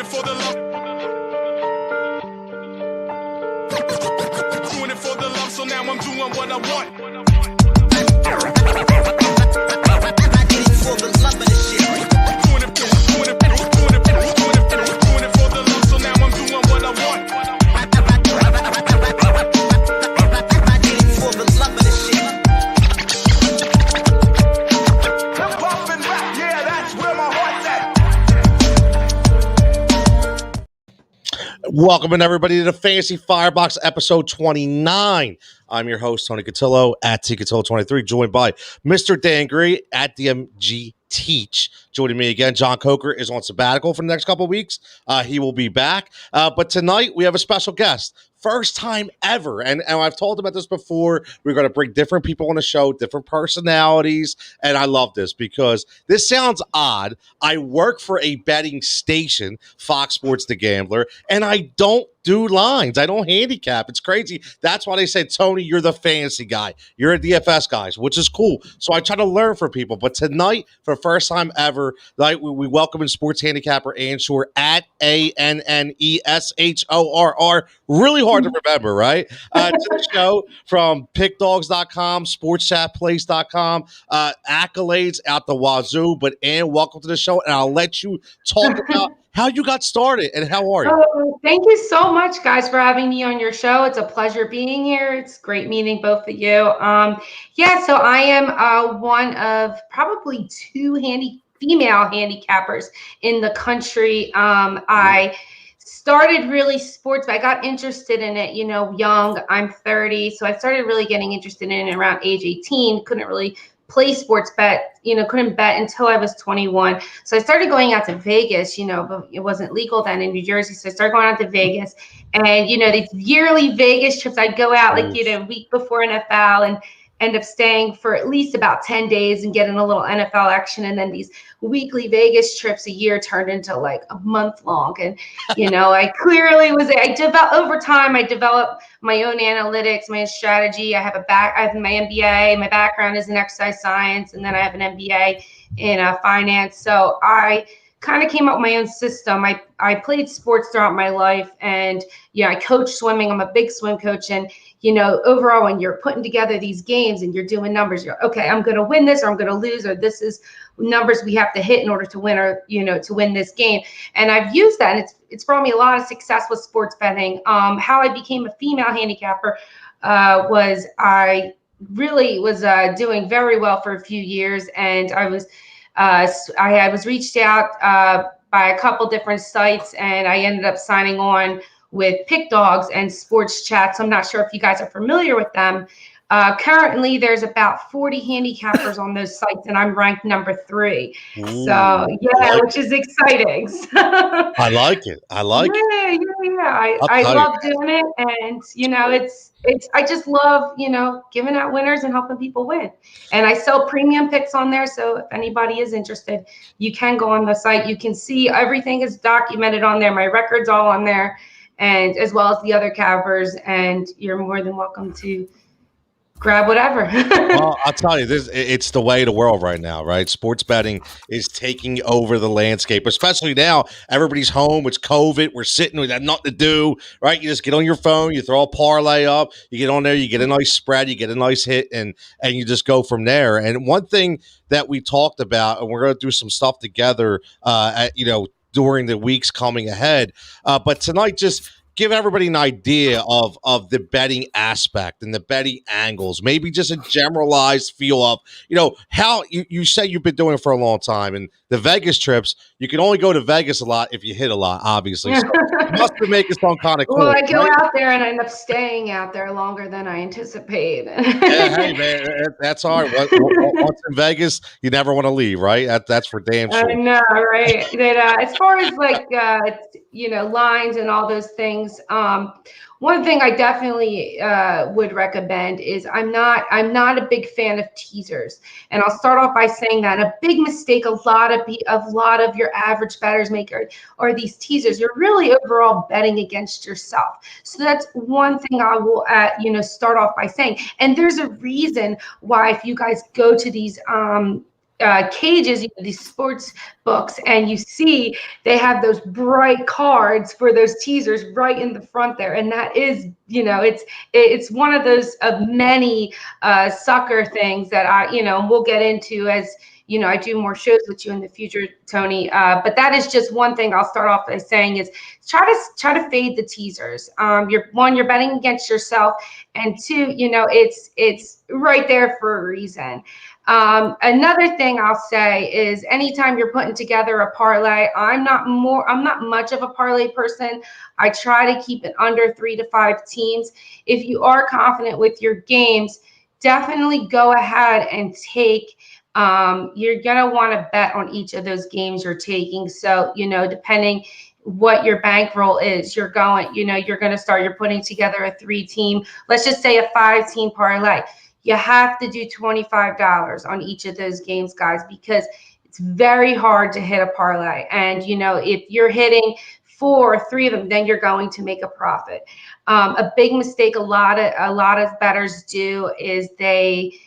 For the love. Doing it for the love, so now I'm doing what I want. I did it for the love of the shit. Doing it for the love, so now I'm doing what I want. I did it for the love of the shit. Hip hop and rap, yeah, that's where my heart's at. Welcome, everybody, to the Fantasy Firebox episode 29. I'm your host, Tony Cotillo, at TCotillo23, joined by Mr. Dan Gree at DMG Teach. Joining me again, John Coker is on sabbatical for the next couple of weeks. He will be back. But tonight, we have a special guest. First time ever. And I've told about this before. We're going to bring different people on the show, different personalities. And I love this because this sounds odd. I work for a betting station, Fox Sports The Gambler, and I don't do lines. I don't handicap. It's crazy. That's why they said, Tony, you're the fantasy guy. You're a DFS guy, which is cool. So I try to learn from people. But tonight, for the first time ever, we welcome in sports handicapper Anshor at ANNESHORR. Really hard to remember, right? To the show from pickdogs.com, sportschatplace.com, accolades out the wazoo. But Ann, welcome to the show. And I'll let you talk about how you got started and how are you? Oh, thank you so much, guys, for having me on your show. It's a pleasure being here. It's great meeting both of you. So I am one of probably two female handicappers in the country. I started really sports, but I got interested in it, young. I'm 30, so I started really getting interested in it around age 18. Couldn't really play sports couldn't bet until I was 21. So I started going out to Vegas, but it wasn't legal then in New Jersey. So I started going out to Vegas and, these yearly Vegas trips, I'd go out a week before NFL and end up staying for at least about 10 days and getting a little NFL action. And then these weekly Vegas trips a year turned into like a month long. And, I clearly over time, I developed my own analytics, my own strategy. I have my MBA, my background is in exercise science, and then I have an MBA in finance. So I kind of came up with my own system. I played sports throughout my life, and I coach swimming. I'm a big swim coach, and overall, when you're putting together these games and you're doing numbers, you're okay, I'm going to win this, or I'm going to lose, or this is numbers we have to hit in order to win, or to win this game. And I've used that, and it's brought me a lot of success with sports betting. How I became a female handicapper was I really was doing very well for a few years, and I was reached out by a couple different sites, and I ended up signing on with Pick Dogs and Sports Chats. I'm not sure if you guys are familiar with them. Currently, there's about 40 handicappers on those sites, and I'm ranked number 3. Ooh, so, which is exciting. I like it. I love doing it, and I just love giving out winners and helping people win. And I sell premium picks on there, so if anybody is interested, you can go on the site. You can see everything is documented on there. My record's all on there, and as well as the other cappers, and you're more than welcome to grab whatever. Well, I'll tell you, it's the way of the world right now, right? Sports betting is taking over the landscape, especially now. Everybody's home. It's COVID. We're sitting. We got nothing to do, right? You just get on your phone. You throw a parlay up. You get on there. You get a nice spread. You get a nice hit, and you just go from there. And one thing that we talked about, and we're going to do some stuff together, during the weeks coming ahead. But tonight, just give everybody an idea of the betting aspect and the betting angles, maybe just a generalized feel of, how you say you've been doing it for a long time, and the Vegas trips, you can only go to Vegas a lot if you hit a lot, obviously. So it must be making some kind of cool. Well, I go out there and I end up staying out there longer than I anticipate. Yeah, hey, man, that's all right. Once in Vegas, you never want to leave, right? That's for damn sure. I know, right? As far as lines and all those things, one thing I definitely would recommend is I'm not a big fan of teasers, and I'll start off by saying that a big mistake a lot of your average bettors make are these teasers. You're really overall betting against yourself. So that's one thing I will start off by saying. And there's a reason why, if you guys go to these cages, these sports books, and you see they have those bright cards for those teasers right in the front there, and that is, it's one of those of many sucker things that we'll get into as I do more shows with you in the future, Tony. But that is just one thing I'll start off by saying is try to fade the teasers. You're betting against yourself, and two, it's right there for a reason. Another thing I'll say is anytime you're putting together a parlay, I'm not much of a parlay person. I try to keep it under 3 to 5 teams. If you are confident with your games, definitely go ahead and take. You're gonna want to bet on each of those games you're taking. So depending what your bankroll is, you're putting together a 3-team. Let's just say a 5-team parlay. You have to do $25 on each of those games, guys, because it's very hard to hit a parlay. And, if you're hitting 4 or 3 of them, then you're going to make a profit. A big mistake a lot of bettors do is they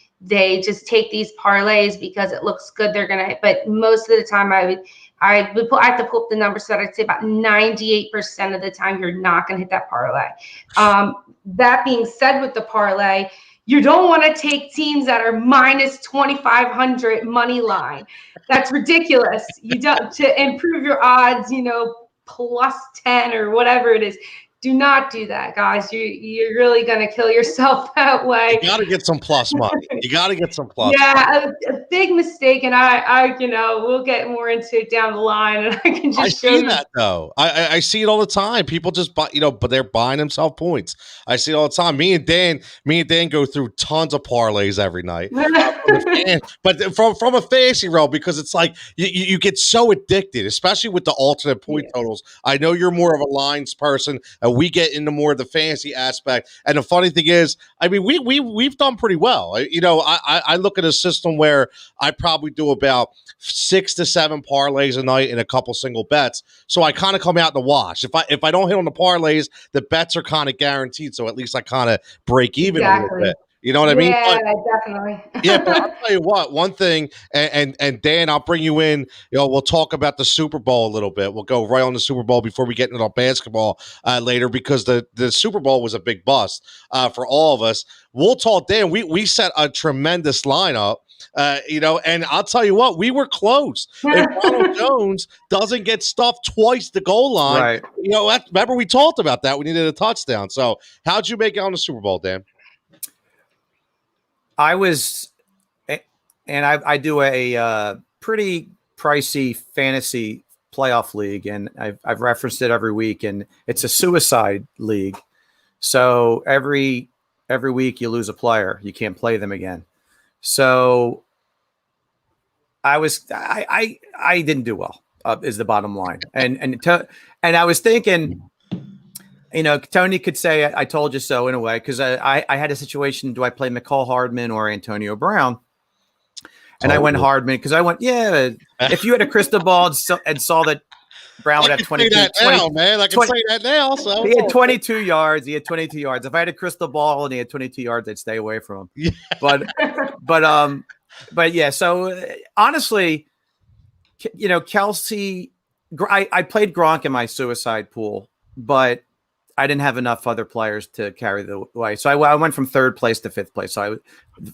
just take these parlays because it looks good. They're going to, but most of the time I have to pull up the numbers, so I'd say about 98% of the time you're not going to hit that parlay. That being said, with the parlay, you don't want to take teams that are minus 2,500 money line. That's ridiculous. You don't, to improve your odds, plus 10 or whatever it is. Do not do that, guys. You're really going to kill yourself that way. You got to get some plus money. You got to get some plus. Yeah, a big mistake, and I we'll get more into it down the line, and I can just show you that though. I see it all the time. People just buy, but they're buying themselves points. I see it all the time. Me and Dan go through tons of parlays every night. But from a fantasy realm, because it's like you get so addicted, especially with the alternate point totals. I know you're more of a lines person, and we get into more of the fantasy aspect. And the funny thing is, I mean, we've done pretty well. I look at a system where I probably do about 6 to 7 parlays a night and a couple single bets. So I kind of come out in the wash. If I don't hit on the parlays, the bets are kind of guaranteed. So at least I kind of break even a little bit. You know what I mean? Yeah, definitely. Yeah, but I'll tell you what, one thing, and Dan, I'll bring you in, we'll talk about the Super Bowl a little bit. We'll go right on the Super Bowl before we get into basketball later, because the Super Bowl was a big bust for all of us. We'll talk, Dan. We set a tremendous lineup. And I'll tell you what, we were close. If Ronald Jones doesn't get stuffed twice the goal line, right. Remember we talked about that. We needed a touchdown. So how'd you make it on the Super Bowl, Dan? I do a pretty pricey fantasy playoff league, and I've referenced it every week, and it's a suicide league. So every week you lose a player, you can't play them again. So I didn't do well, is the bottom line. And I was thinking, Tony could say, I told you so in a way, because I had a situation, do I play McCall Hardman or Antonio Brown? And I went Hardman because I went, if you had a crystal ball and saw that Brown would have 22. Man. I can say that now. So he had 22 yards. If I had a crystal ball and he had 22 yards, I'd stay away from him. Yeah. But yeah. So honestly, Kelsey, I played Gronk in my suicide pool, but I didn't have enough other players to carry the way. So I went from 3rd place to 5th place. So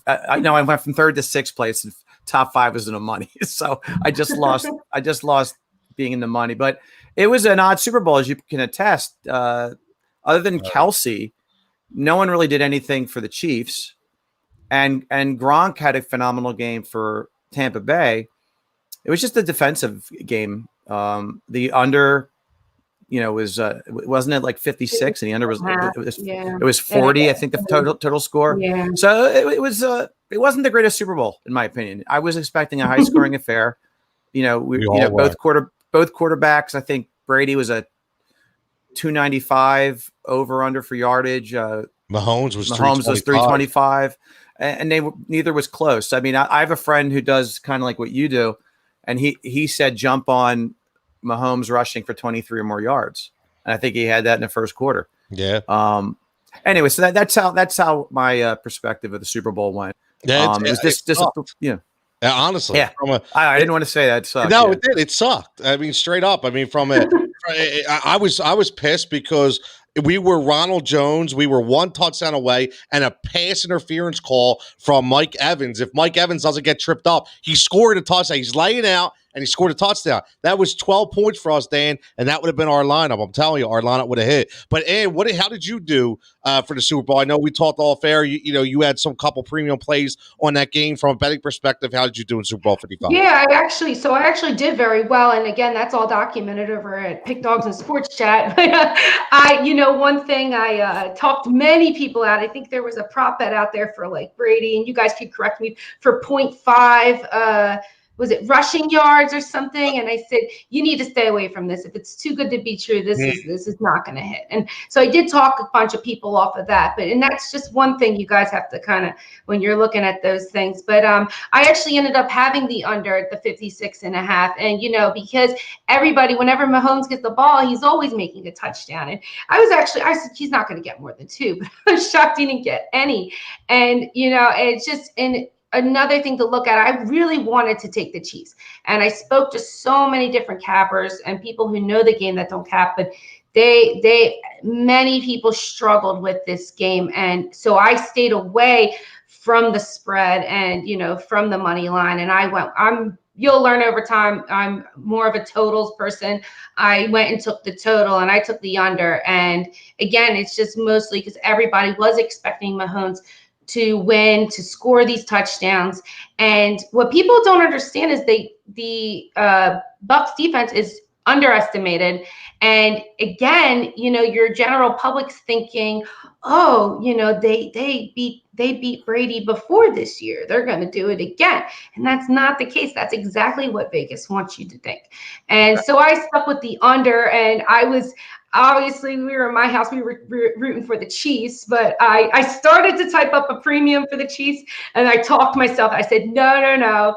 I went from 3rd to 6th place, and top 5 was in the money. So I just lost being in the money, but it was an odd Super Bowl, as you can attest. Other than Kelsey, no one really did anything for the Chiefs, and Gronk had a phenomenal game for Tampa Bay. It was just a defensive game. The under, wasn't it like 56, and the under it was 40. I think the total score. Yeah. So it wasn't the greatest Super Bowl in my opinion. I was expecting a high scoring affair. Both quarterbacks. I think Brady was a 295 over under for yardage. Mahomes was 325, and neither was close. I mean, I have a friend who does kind of like what you do, and he said jump on Mahomes rushing for 23 or more yards, and I think he had that in the first quarter. Yeah. Anyway, so that's how my perspective of the Super Bowl went. Yeah. It was just Honestly, Yeah, I didn't want to say that. It sucked, no, yeah. it did. It sucked. I mean, straight up. I mean, I was pissed because we were Ronald Jones. We were one touchdown away and a pass interference call from Mike Evans. If Mike Evans doesn't get tripped up, he scored a touchdown. He's laying out and he scored a touchdown. That was 12 points for us, Dan, and that would have been our lineup. I'm telling you, our lineup would have hit. But Ann, how did you do for the Super Bowl? I know we talked all fair. You had some couple premium plays on that game from a betting perspective. How did you do in Super Bowl 55? Yeah, I actually did very well. And again, that's all documented over at Pick Dogs and Sports Chat. One thing I talked many people out. I think there was a prop bet out there for like Brady, and you guys could correct me, for 0.5, was it rushing yards or something? And I said, you need to stay away from this. If it's too good to be true, this is not going to hit. And so I did talk a bunch of people off of that. And that's just one thing you guys have to kind of, when you're looking at those things. But I actually ended up having the under at the 56.5. And, because everybody, whenever Mahomes gets the ball, he's always making a touchdown. And I said, he's not going to get more than 2. But I was shocked he didn't get any. And, it's just, another thing to look at, I really wanted to take the Chiefs. And I spoke to so many different cappers and people who know the game that don't cap, but many people struggled with this game. And so I stayed away from the spread and, from the money line. And you'll learn over time, I'm more of a totals person. I went and took the total and I took the under. And again, it's just mostly because everybody was expecting Mahomes to win, to score these touchdowns. And what people don't understand is the Bucs defense is underestimated. And again, your general public's thinking, oh, they beat Brady before this year. They're going to do it again. And that's not the case. That's exactly what Vegas wants you to think. And so I stuck with the under, and obviously, we were in my house. We were rooting for the Chiefs, but I started to type up a premium for the Chiefs, and I talked myself. I said, no,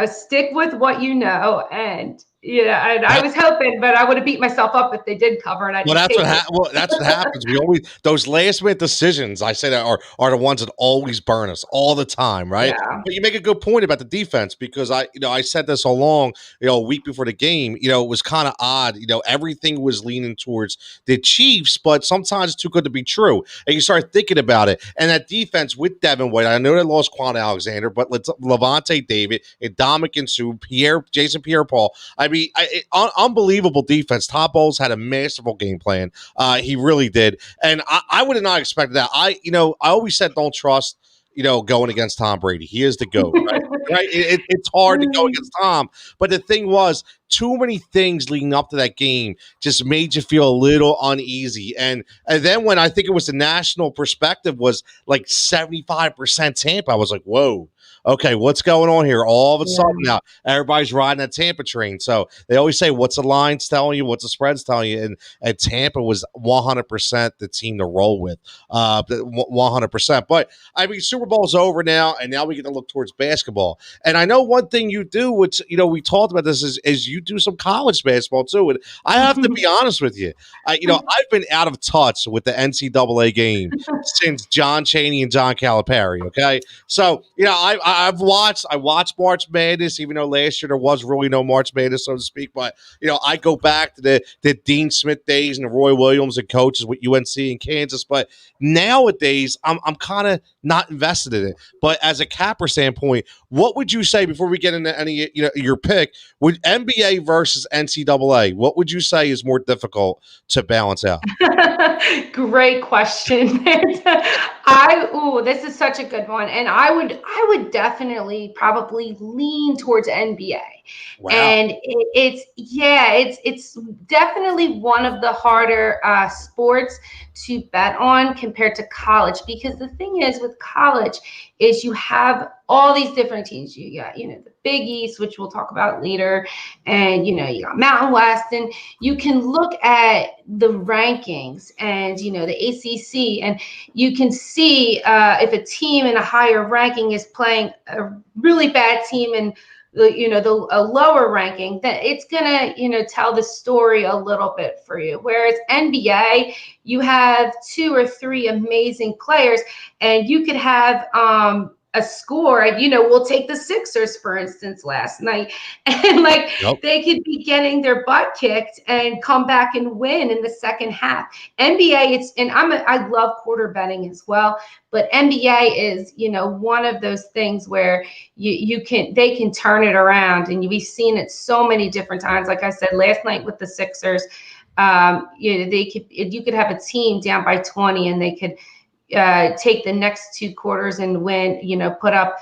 stick with what you know. And and I was hoping, but I would have beat myself up if they did cover. And that's what happens. We always, those last minute decisions, I say that are the ones that always burn us all the time, right? Yeah. But you make a good point about the defense, because I said this all along, a week before the game, it was kind of odd. Everything was leaning towards the Chiefs, but sometimes it's too good to be true. And you start thinking about it. And that defense with Devin White, I know they lost Quan Alexander, but Levante David, and Dominican Sue, Jason Pierre-Paul. I mean, unbelievable defense. Todd Bowles had a masterful game plan. He really did. And I would have not expected that. I always said don't trust, going against Tom Brady. He is the GOAT, right? Right? It's hard to go against Tom. But the thing was, too many things leading up to that game just made you feel a little uneasy. And then when I think it was the national perspective was like 75% Tampa, I was like, whoa. Okay, what's going on here? All of a sudden now, everybody's riding that Tampa train. So they always say, what's the line's telling you? What's the spread's telling you? And Tampa was 100% the team to roll with, 100%. But, I mean, Super Bowl's over now, and now we get to look towards basketball. And I know one thing you do, which, we talked about this, is you do some college basketball, too. And I have to be honest with you. I've been out of touch with the NCAA game since John Chaney and John Calipari, okay? So, I watched March Madness, even though last year there was really no March Madness, so to speak. But, I go back to the Dean Smith days and the Roy Williams and coaches with UNC and Kansas. But nowadays, I'm kind of not invested in it. But as a capper standpoint, what would you say, before we get into any, your pick, would NBA versus NCAA, what would you say is more difficult to balance out? Great question. This is such a good one. And I would definitely probably lean towards NBA. Wow. And it's definitely one of the harder sports to bet on compared to college, because the thing is with college is you have all these different teams. You got, the Big East, which we'll talk about later, and you got Mountain West, and you can look at the rankings and the ACC, and you can see if a team in a higher ranking is playing a really bad team and a lower ranking, that it's gonna tell the story a little bit for you. Whereas NBA, you have 2 or 3 amazing players, and you could have a score, and we'll take the Sixers for instance last night, and like they could be getting their butt kicked and come back and win in the second half. NBA, I love quarter betting as well, but NBA is one of those things where they can turn it around, and we've seen it so many different times. Like I said last night with the Sixers, you could have a team down by 20 and they could take the next 2 quarters and win, put up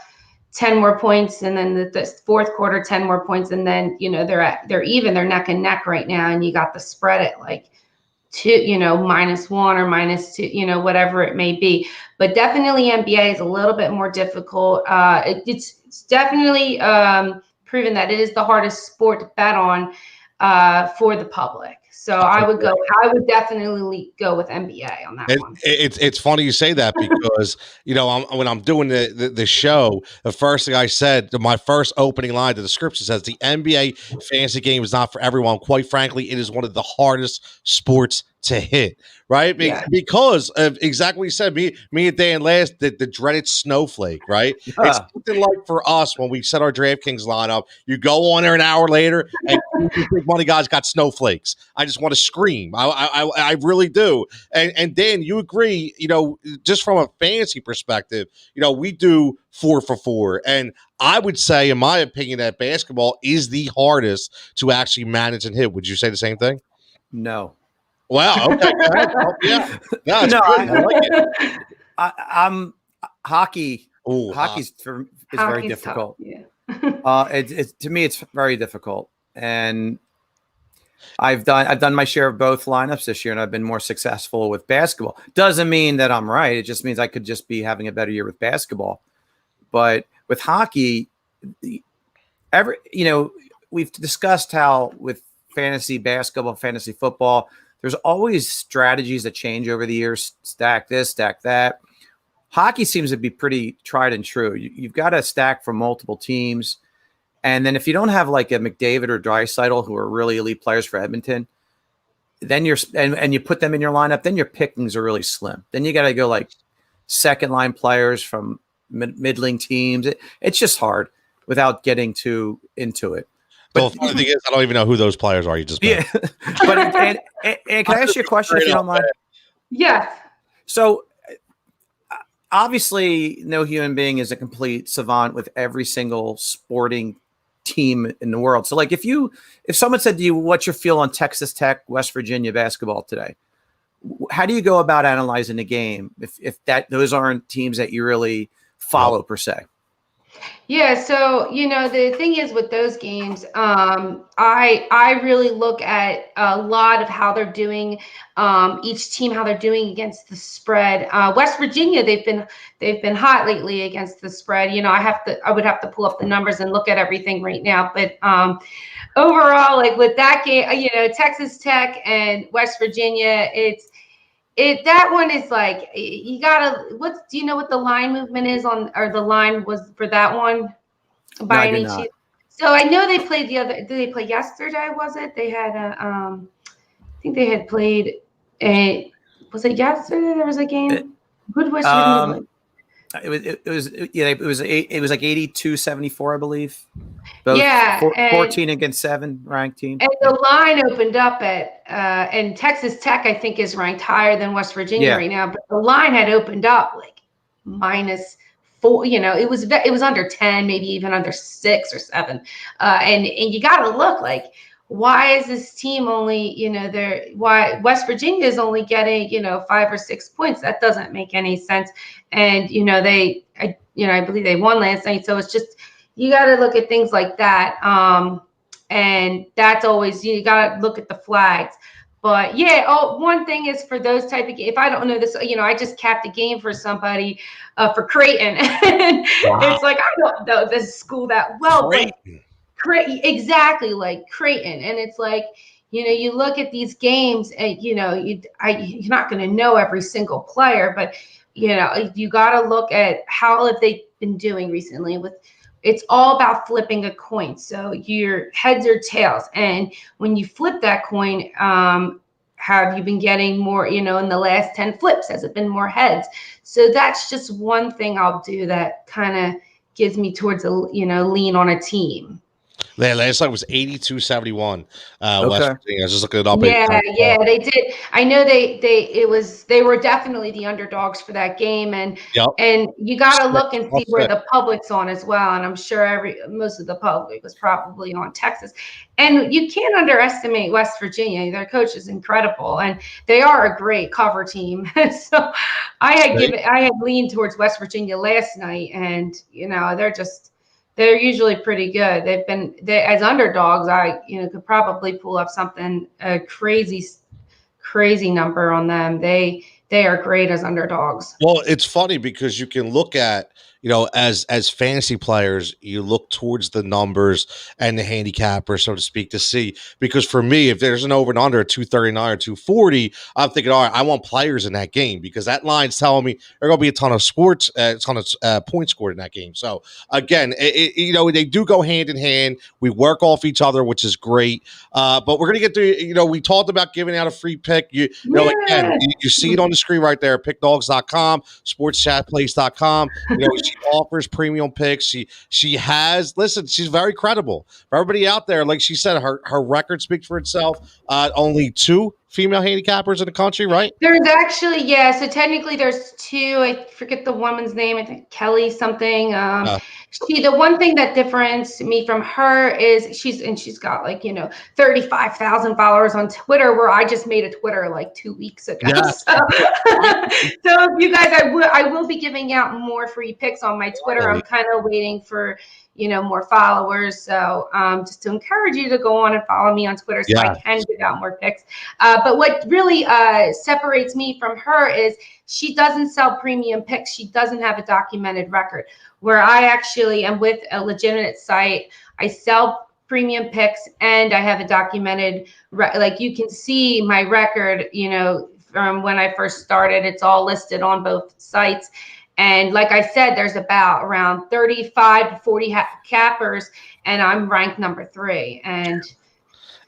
10 more points, and then the fourth quarter 10 more points, and then they're even, they're neck and neck right now, and you got the spread at like 2, -1 or -2, whatever it may be. But definitely NBA is a little bit more difficult. It's definitely proven that it is the hardest sport to bet on for the public. So I would definitely go with NBA on that one. It's funny you say that because when I'm doing the show, the first thing I said, my first opening line to the script says the NBA fantasy game is not for everyone. Quite frankly, it is one of the hardest sports to hit, right? Because of exactly what you said. Me and Dan last the dreaded snowflake, right? It's something like for us when we set our DraftKings lineup, you go on there an hour later and big money guys got snowflakes. I just want to scream. I really do. And Dan, you agree, just from a fantasy perspective, we do 4 for 4. And I would say, in my opinion, that basketball is the hardest to actually manage and hit. Would you say the same thing? No. Wow. Okay. Yeah. No, I like it. I'm hockey. Ooh, Hockey's very difficult. Tough, yeah. To me, it's very difficult, and I've done my share of both lineups this year, and I've been more successful with basketball. Doesn't mean that I'm right. It just means I could just be having a better year with basketball. But with hockey, we've discussed how with fantasy basketball, fantasy football, there's always strategies that change over the years. Stack this, stack that. Hockey seems to be pretty tried and true. You've got to stack from multiple teams. And then if you don't have like a McDavid or Draisaitl, who are really elite players for Edmonton, then and you put them in your lineup, then your pickings are really slim. Then you got to go like second line players from middling teams. It's just hard without getting too into it. But the funny thing is, I don't even know who those players are. You just But and can I ask you a question if you don't mind? Yes. So obviously, no human being is a complete savant with every single sporting team in the world. So, like, if someone said to you, "What's your feel on Texas Tech, West Virginia basketball today?" How do you go about analyzing the game if those aren't teams that you really follow per se? Yeah, so the thing is with those games, I really look at a lot of how they're doing, each team how they're doing against the spread. West Virginia, they've been hot lately against the spread. I would have to pull up the numbers and look at everything right now, but overall, like with that game, Texas Tech and West Virginia, that one is like you gotta. Do you know what the line movement is on, or the line was for that one? By any chance? So I know they played Did they play yesterday? Was it? They had I think they had played. Was it yesterday? There was a game. Who West Virginia play? It was like 82-74, I believe. Both 14 against 7 ranked team. And the line opened up at and Texas Tech, I think, is ranked higher than West Virginia right now. But the line had opened up like -4. It was under 10, maybe even under 6 or 7. And you got to look like, why is this team only, why West Virginia is only getting, 5 or 6 points? That doesn't make any sense. And, I believe they won last night. So it's just, you got to look at things like that. And that's always, you got to look at the flags. But one thing is for those type of games, if I don't know this, I just capped a game for somebody for Creighton. It's like, I don't know this school that well. Exactly, like Creighton. And it's like, you look at these games and, you're not going to know every single player, but, you got to look at how have they been doing recently it's all about flipping a coin. So your heads or tails. And when you flip that coin, have you been getting more, in the last 10 flips? Has it been more heads? So that's just one thing I'll do that kind of gives me towards lean on a team. Yeah, last night was 82-71. Okay. West Virginia. I was just looking it up. Yeah, they did. I know they were definitely the underdogs for that game, and Yep. and you got to look and see That's where it. the public's on as well. And I'm sure most of the public was probably on Texas. And you can't underestimate West Virginia. Their coach is incredible, and they are a great cover team. So I had leaned towards West Virginia last night, and they're usually pretty good. They as underdogs. I could probably pull up something a crazy number on them. They are great as underdogs. Well, it's funny because you can look at, as fantasy players, you look towards the numbers and the handicapper, so to speak, to see. Because for me, if there's an over and under at 239 or 240, I'm thinking, all right, I want players in that game because that line's telling me there's going to be a ton of points scored in that game. So again, they do go hand in hand. We work off each other, which is great. But we're going to get to, we talked about giving out a free pick. Again, you see it on the screen right there, pickdogs.com, sportschatplace.com. She offers premium picks. She has, listen, she's very credible. For everybody out there, like she said, her record speaks for itself. Only 2 female handicappers in the country, right? There's actually, so technically there's 2. I forget the woman's name. I think Kelly something. The one thing that differentiates me from her is she's got 35,000 followers on Twitter, where I just made a Twitter 2 weeks ago. Yeah. So you guys, I will be giving out more free picks on my Twitter. I'm kind of waiting for more followers. So just to encourage you to go on and follow me on Twitter so I can give out more picks. But what really separates me from her is she doesn't sell premium picks. She doesn't have a documented record, where I actually am with a legitimate site. I sell premium picks and I have a documented, you can see my record, from when I first started. It's all listed on both sites. And like I said, there's around 35 to 40 cappers, and I'm ranked number 3. And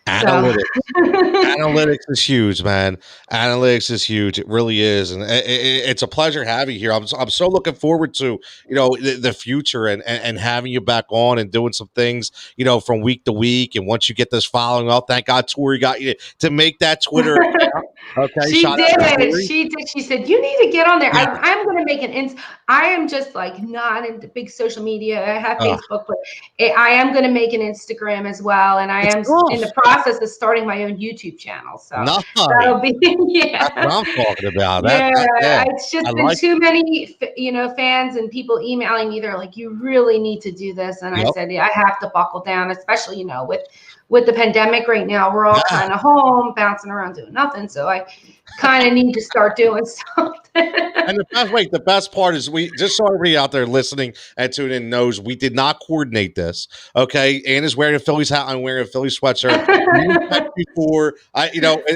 Analytics. Analytics is huge, man. Analytics is huge. It really is. And it's a pleasure having you here. I'm so looking forward to, the future and having you back on and doing some things, from week to week. And once you get this following up, thank God Tori got you to make that Twitter account. Okay. She did. She said, you need to get on there. Yeah. I'm going to make I am just not into big social media. I have Facebook, but I am going to make an Instagram as well. And I am in the process of starting my own YouTube channel. So that'll be, That's what I'm talking about. It's just been too many, fans and people emailing me. They're like, you really need to do this. And I said, I have to buckle down, especially, with the pandemic right now. We're all kind of home, bouncing around doing nothing. So I kind of need to start doing something. And the best part is just so everybody out there listening and tuning in knows we did not coordinate this. Okay. Anna's wearing a Phillies hat. I'm wearing a Phillies sweatshirt. Before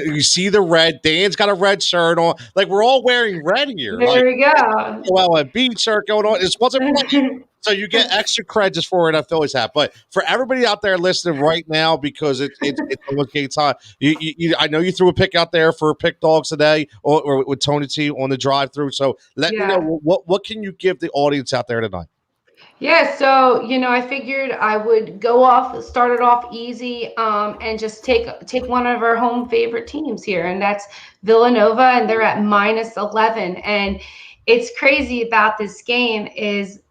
you see the red. Dan's got a red shirt on. We're all wearing red here. There we go. Well, a beach shirt going on. This wasn't funny. So you get extra credit just for wearing a Phillies hat. But for everybody out there listening right now, because it's almost game time, I know you threw a pick out there for Pick Dogs today or with Tony T on the drive-through. So let me know, what can you give the audience out there tonight? Yeah, so I figured I would start it off easy, and just take one of our home favorite teams here, and that's Villanova, and they're at -11. And it's crazy about this game is,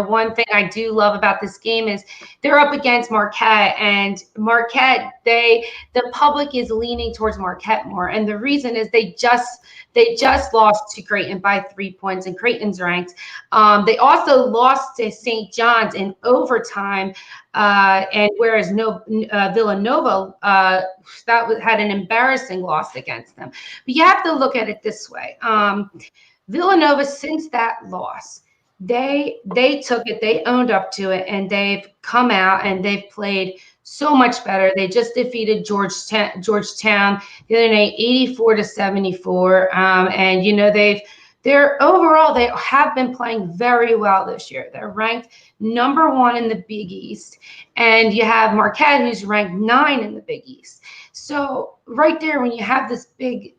one thing I do love about this game is they're up against Marquette, and Marquette, the public is leaning towards Marquette more. And the reason is they just lost to Creighton by 3 points, and Creighton's ranked. They also lost to St. John's in overtime, and whereas Villanova had an embarrassing loss against them. But you have to look at it this way. Villanova, since that loss, they took it, they owned up to it, and they've come out and they've played so much better. They just defeated Georgetown the other night, 84-74. And overall they have been playing very well this year. They're ranked number 1 in the Big East, and you have Marquette, who's ranked 9 in the Big East. So right there, when you have this big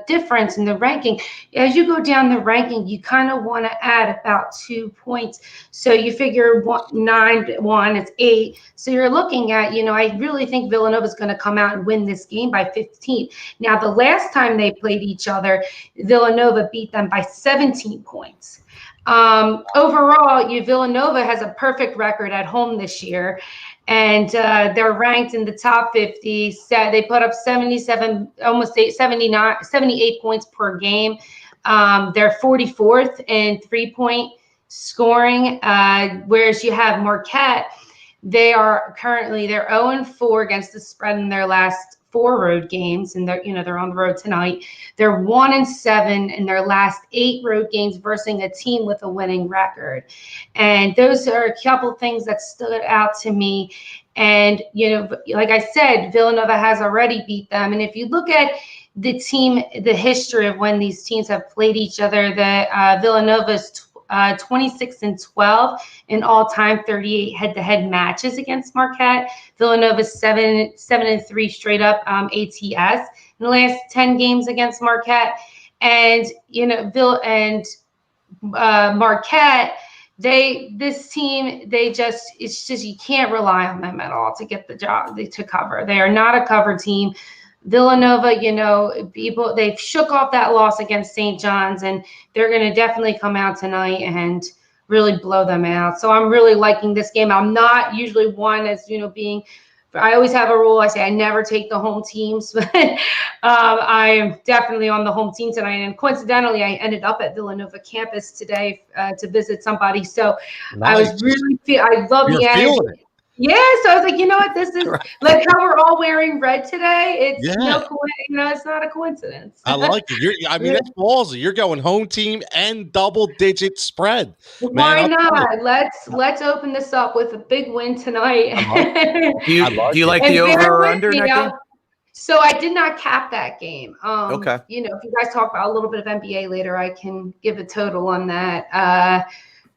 difference in the ranking, as you go down the ranking, you kind of want to add about 2 points. So you figure 9-1, it's 8. So you're looking at, I really think Villanova is going to come out and win this game by 15. Now, the last time they played each other, Villanova beat them by 17 points. Overall, Villanova has a perfect record at home this year, and they're ranked in the top 50. They put up 77, almost 78 points per game. They're 44th in 3-point scoring, whereas you have Marquette. They're 0-4 against the spread in their last 4 road games, and they're on the road tonight. They're 1-7 in their last 8 road games versus a team with a winning record. And those are a couple things that stood out to me. And, like I said, Villanova has already beat them. And if you look at the history of when these teams have played each other, Villanova's 26-12 in all-time 38 head-to-head matches against Marquette. Villanova's 7-3 straight up ATS in the last 10 games against Marquette. And Marquette, it's just you can't rely on them at all to get the job to cover. They are not a cover team. Villanova, they've shook off that loss against St. John's, and they're going to definitely come out tonight and really blow them out. So I'm really liking this game. I'm not usually one as, I always have a rule. I say I never take the home teams, but I am definitely on the home team tonight. And coincidentally, I ended up at Villanova campus today to visit somebody. So nice. I was really I love the energy. Yeah, so I was like, you know what, this is like how we're all wearing red today. It's it's not a coincidence. I like it. That's ballsy. You're going home team and double-digit spread. Why not? Let's open this up with a big win tonight. Do you like the over or under in that game? So I did not cap that game. Okay. If you guys talk about a little bit of NBA later, I can give a total on that.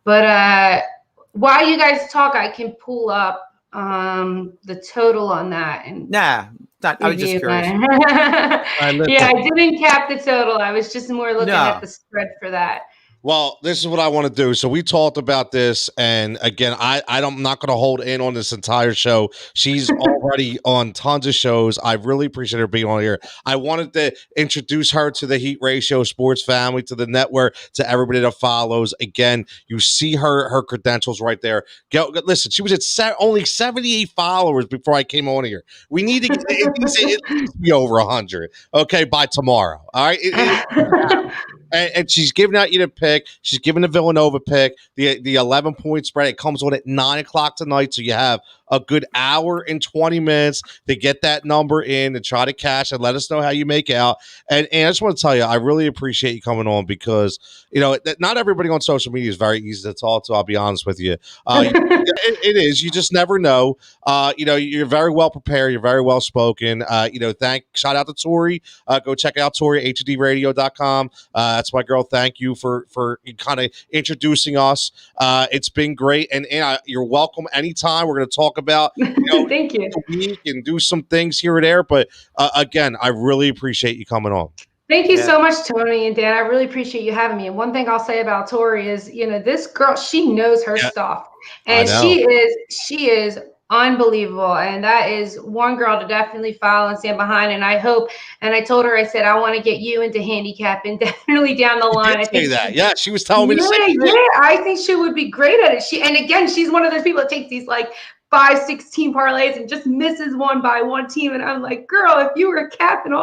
But while you guys talk, I can pull up the total on that. And I was just curious. I didn't cap the total. I was just more looking at the spread for that. Well, this is what I want to do. So we talked about this, and again, I'm not going to hold in on this entire show. She's already on tons of shows. I really appreciate her being on here. I wanted to introduce her to the Heat Ratio Sports family, to the network, to everybody that follows. Again, you see her credentials right there. Listen, she was at only 78 followers before I came on here. We need to get it be over 100, okay, by tomorrow. All right. And she's giving out you the pick. She's giving the Villanova pick. The 11-point spread. It comes on at 9:00 tonight, so you have a good hour and 20 minutes to get that number in and try to cash and let us know how you make out. And I just want to tell you, I really appreciate you coming on because, not everybody on social media is very easy to talk to. I'll be honest with you. It is. You just never know. You're very well prepared. You're very well spoken. Shout out to Tori. Go check out Tori, HDRadio.com. That's my girl. Thank you for kind of introducing us. It's been great. And you're welcome anytime. We're going to talk about Thank you. the week and do some things here or there. But again, I really appreciate you coming on. Thank you so much, Tony and Dan. I really appreciate you having me. And one thing I'll say about Tori is, this girl, she knows her stuff, and she is unbelievable. And that is one girl to definitely follow and stand behind. And I hope, and I told her, I said, I want to get you into handicapping definitely down the line. I think that. Yeah, she was telling me the same thing. Yeah, I think she would be great at it. And again, she's one of those people that takes these 5-6 team parlays and just misses one by one team. And I'm like, girl, if you were capping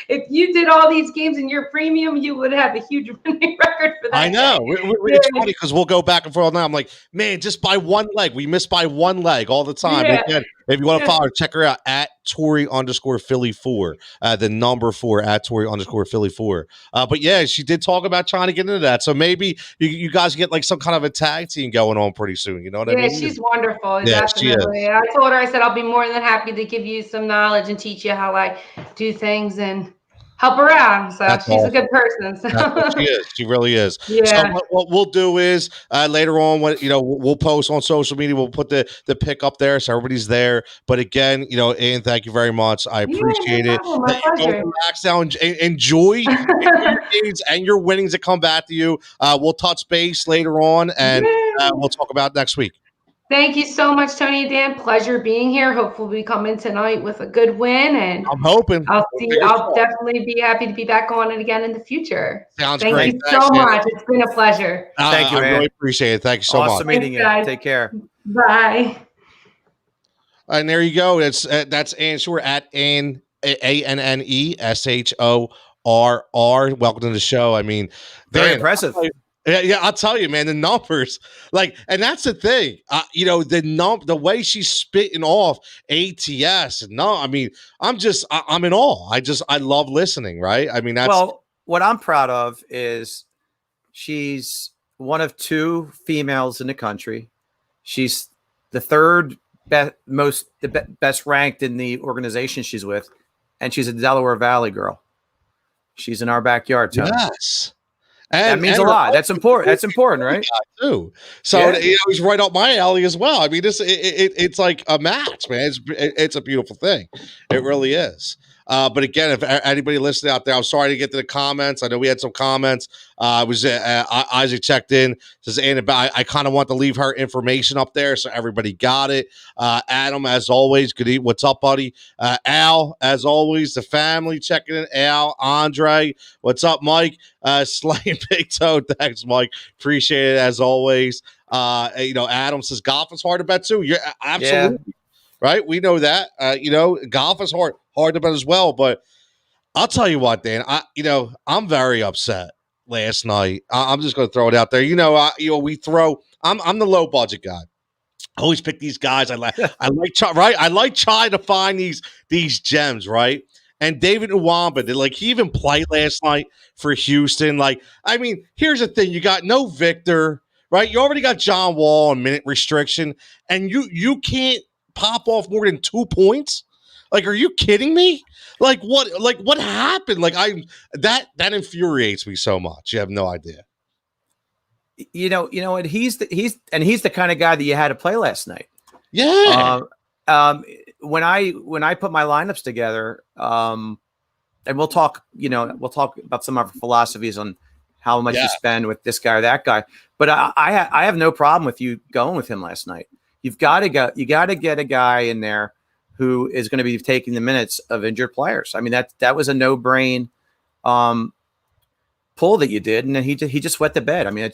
if you did all these games in your premium, you would have a huge winning record for that. I know. It's funny because we'll go back and forth now. I'm like, man, just by one leg. We miss by one leg all the time. Yeah. Again, if you want to follow her, check her out at Tori_Philly4, the number 4 at Tori_Philly4. But yeah, she did talk about trying to get into that. So maybe you guys get some kind of a tag team going on pretty soon. You know what I mean? Yeah, she's wonderful. Yeah, definitely. I told her, I said, I'll be more than happy to give you some knowledge and teach you how I do things. And help her out. So That's she's a awesome. good person. So. That's what she is. She really is. Yeah. So what we'll do is later on, when we'll post on social media, we'll put the pick up there so everybody's there. But again, Ian, thank you very much. I appreciate no it. problem. My pleasure. Relax now and enjoy your games and your winnings that come back to you. We'll touch base later on, and we'll talk about next week. Thank you so much, Tony and Dan. Pleasure being here. Hopefully we come in tonight with a good win, and I'm hoping. I'll definitely be happy to be back on it again in the future. Sounds Thank great. you so much. It's been a pleasure. Thank you, I man. really appreciate it. Thank you so much. Awesome meeting you. Guys. Take care. Bye. And there you go. That's Ann Shore at ANNESHORR. Welcome to the show. I mean, Very impressive. Yeah, I'll tell you, man, the numbers, and that's the thing, the way she's spitting off ATS. I mean, I'm in awe. I love listening, right? I mean, what I'm proud of is she's one of 2 females in the country. She's the third best ranked in the organization she's with, and she's a Delaware Valley girl. She's in our backyard, Tony. Yes. That means a lot. That's important. That's important, right? Too. So he's right up my alley as well. I mean, it's like a match, man. It's a beautiful thing. It really is. But again, if anybody listening out there, I'm sorry to get to the comments. I know we had some comments. Isaac checked in, says, I kind of want to leave her information up there so everybody got it. Adam, as always, good evening. What's up, buddy? Al, as always, the family checking in. Al, Andre, what's up, Mike? Slaying Big Toe, thanks, Mike. Appreciate it as always. Adam says golf is hard to bet too. Yeah, absolutely. Yeah. Right, we know that. Golf is hard to bet as well. But I'll tell you what, Dan. I'm very upset last night. I'm just going to throw it out there. We throw. I'm the low budget guy. I always pick these guys. I like trying to find these gems, right? And David Nwamba, he even played last night for Houston. Here's the thing: you got no Victor, right? You already got John Wall on minute restriction, and you can't pop off more than 2 points. Are you kidding me? What happened? That infuriates me so much. You have no idea. And he's the kind of guy that you had to play last night. Yeah. When I put my lineups together, and we'll talk about some of our philosophies on how much you spend with this guy or that guy. But I have no problem with you going with him last night. You got to get a guy in there who is going to be taking the minutes of injured players. I mean, that was a no-brain pull that you did, and then he just wet the bed. I mean,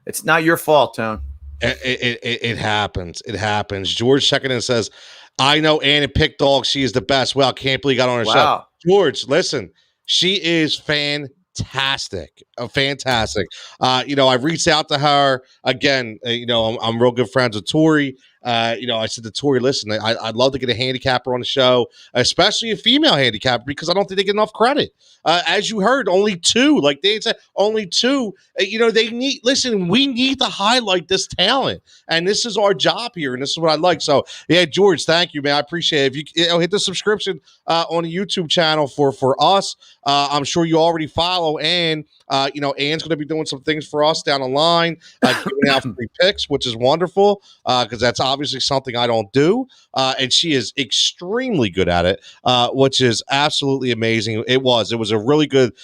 it's not your fault, Tone. It happens. It happens. George checking in says, I know Anna picked dog. She is the best. Well, can't believe you got on her show. George, listen, she is fantastic. Fantastic. I've reached out to her again. I'm real good friends with Tori. I said to Tori, listen, I'd love to get a handicapper on the show, especially a female handicapper, because I don't think they get enough credit. As you heard, only 2, like they said, only 2. We need to highlight this talent, and this is our job here, and this is what I like. So, yeah, George, thank you, man. I appreciate it. If you hit the subscription on the YouTube channel for us, I'm sure you already follow, and Ann's going to be doing some things for us down the line, giving out free picks, which is wonderful, because that's obviously something I don't do, and she is extremely good at it, which is absolutely amazing. It was a really good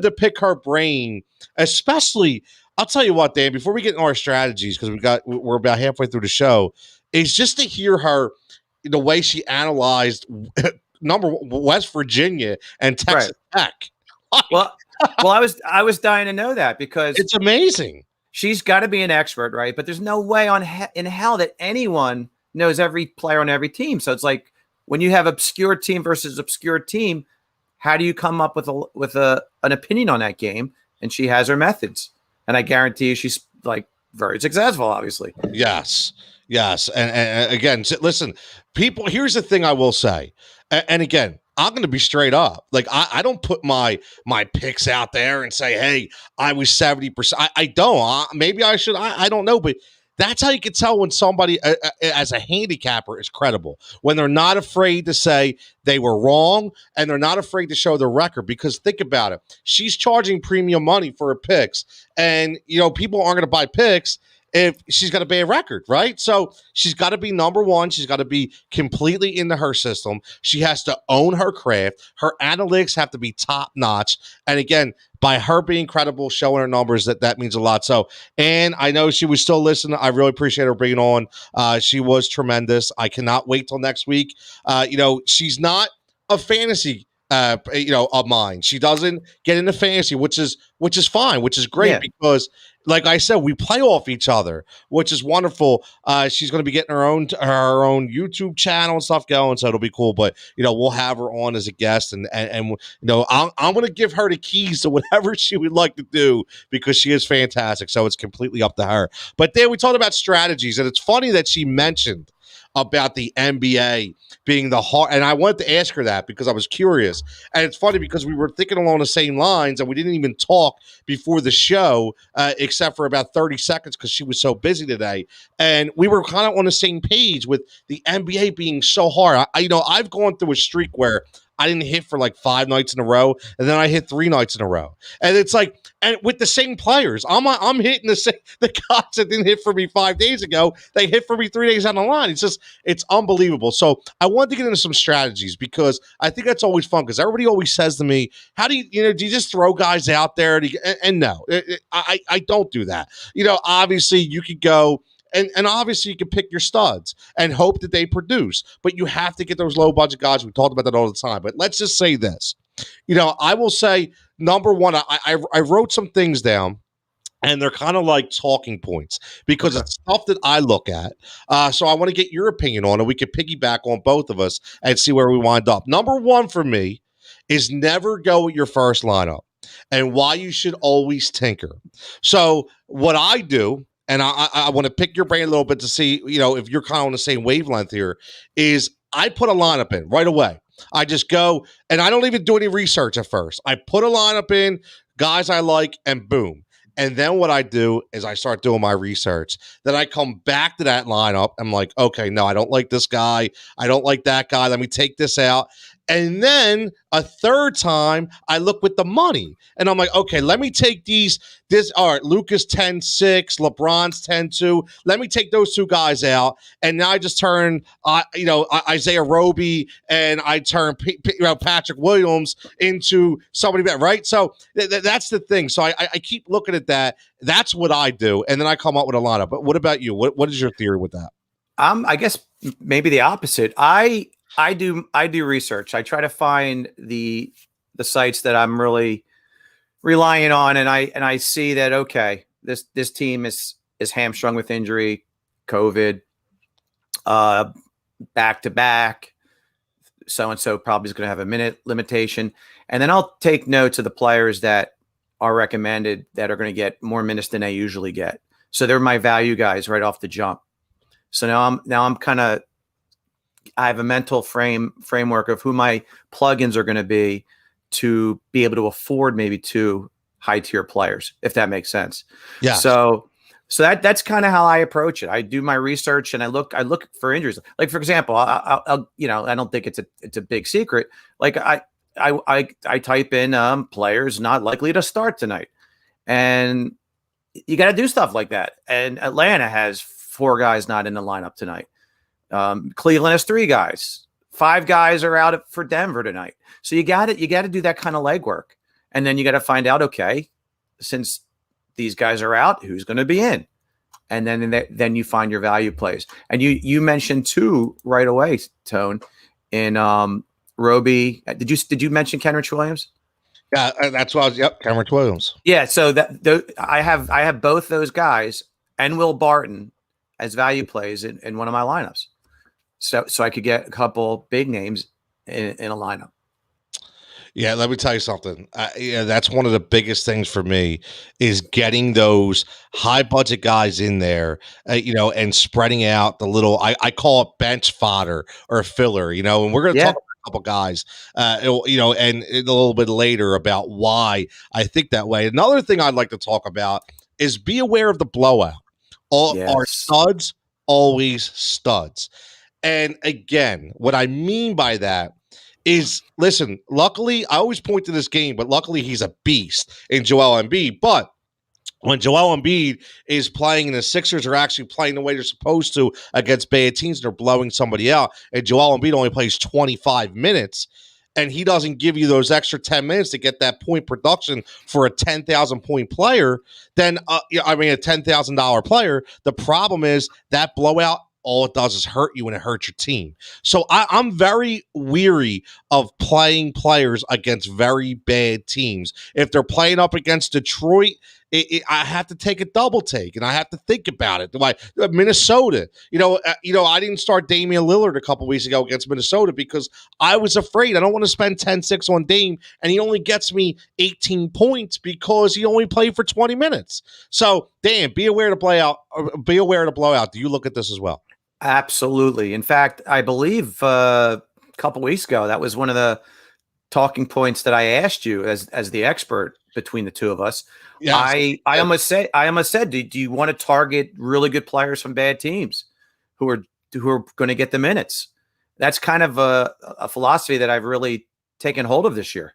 to pick her brain, especially. I'll tell you what, Dan, before we get into our strategies, because we're about halfway through the show, is just to hear her, the way she analyzed West Virginia and Texas Tech. Well, I was dying to know that, because it's amazing. She's got to be an expert, right? But there's no way in hell that anyone knows every player on every team. So it's like when you have obscure team versus obscure team, how do you come up with an opinion on that game? And she has her methods, and I guarantee you she's very successful, obviously. Yes. And again, listen, people, here's the thing I will say. And again, I'm going to be straight up. I don't put my picks out there and say, hey, I was 70%. I don't. Maybe I should. I don't know. But That's how you can tell when somebody as a handicapper is credible, when they're not afraid to say they were wrong and they're not afraid to show their record. Because think about it. She's charging premium money for her picks, and people aren't going to buy picks if she's got to pay a record, right? So she's got to be number one. She's got to be completely into her system. She has to own her craft. Her analytics have to be top notch. And again, by her being credible, showing her numbers, that means a lot. So, and I know she was still listening. I really appreciate her bringing on. She was tremendous. I cannot wait till next week. She's not a fantasy of mine. She doesn't get into fantasy, which is fine, which is great because, like I said, we play off each other, which is wonderful. She's going to be getting her own YouTube channel and stuff going, so it'll be cool. But we'll have her on as a guest, and I'm going to give her the keys to whatever she would like to do because she is fantastic. So it's completely up to her. But then we talked about strategies, and it's funny that she mentioned about the NBA being the hard, and I wanted to ask her that because I was curious. And it's funny because we were thinking along the same lines, and we didn't even talk before the show, except for about 30 seconds because she was so busy today. And we were kind of on the same page with the NBA being so hard. I've gone through a streak where I didn't hit for like 5 nights in a row, and then I hit 3 nights in a row. And it's like, and with the same players, I'm hitting the guys that didn't hit for me 5 days ago. They hit for me 3 days down the line. It's unbelievable. So I wanted to get into some strategies because I think that's always fun because everybody always says to me, how do you just throw guys out there? And no, I don't do that. Obviously you could go, and obviously you can pick your studs and hope that they produce, but you have to get those low budget guys. We talked about that all the time, but let's just say this. I will say, number one, I wrote some things down, and they're kind of like talking points because it's stuff that I look at. So I want to get your opinion on it. We could piggyback on both of us and see where we wind up. Number one for me is never go with your first lineup, and why you should always tinker. So what I do, and I want to pick your brain a little bit to see, if you're kind of on the same wavelength here, is I put a lineup in right away. I just go, and I don't even do any research at first. I put a lineup in, guys I like, and boom. And then what I do is I start doing my research. Then I come back to that lineup. I'm like, okay, no, I don't like this guy. I don't like that guy. Let me take this out. And then a third time, I look with the money. And I'm like, okay, let me take all right, Luka's 10-6, LeBron's 10-2. Let me take those 2 guys out. And now I just turn, Isaiah Roby, and I turn Patrick Williams into somebody better, right? So that's the thing. So I keep looking at that. That's what I do. And then I come up with a lineup. But what about you? What is your theory with that? I guess maybe the opposite. I do research. I try to find the sites that I'm really relying on, and I see that okay, this team is hamstrung with injury, COVID, back to back. So and so probably is going to have a minute limitation, and then I'll take notes of the players that are recommended that are going to get more minutes than they usually get. So they're my value guys right off the jump. So now I'm kind of, I have a mental framework of who my plugins are going to be able to afford maybe 2 high tier players, if that makes sense. Yeah. So that's kind of how I approach it. I do my research and I look for injuries. Like for example, I'll I don't think it's a big secret. Like I type in players not likely to start tonight, and you got to do stuff like that. And Atlanta has 4 guys not in the lineup tonight. Cleveland has 3 guys. 5 guys are out for Denver tonight. So you got to do that kind of legwork. And then you got to find out, okay, since these guys are out, who's going to be in? And then you find your value plays. And you mentioned 2 right away, Tone, in Roby. Did you mention Kenrich Williams? Yeah, that's what I was. Yep, Kenrich Williams. Yeah, so I have both those guys and Will Barton as value plays in one of my lineups. So I could get a couple big names in a lineup. Yeah, let me tell you something. That's one of the biggest things for me is getting those high budget guys in there, and spreading out the little, I call it bench fodder or filler, and we're going to talk about a couple guys, and a little bit later about why I think that way. Another thing I'd like to talk about is be aware of the blowout. All our Yes. studs, always studs. And again, what I mean by that is, listen, luckily, I always point to this game, but luckily he's a beast in Joel Embiid. But when Joel Embiid is playing and the Sixers are actually playing the way they're supposed to against bad teams, they're blowing somebody out, and Joel Embiid only plays 25 minutes, and he doesn't give you those extra 10 minutes to get that point production for a 10,000 point player, then, a $10,000 player, the problem is that blowout, all it does is hurt you and it hurts your team. So I'm very weary of playing players against very bad teams. If they're playing up against Detroit, I have to take a double take, and I have to think about it. Like Minnesota, I didn't start Damian Lillard a couple weeks ago against Minnesota because I was afraid. I don't want to spend 10-6 on Dame, and he only gets me 18 points because he only played for 20 minutes. So, Dan, be aware to blowout. Be aware to blowout. Do you look at this as well? Absolutely. In fact, I believe a couple weeks ago, that was one of the talking points that I asked you as the expert between the two of us. Yes. I almost said, do you want to target really good players from bad teams who are going to get the minutes? That's kind of a philosophy that I've really taken hold of this year.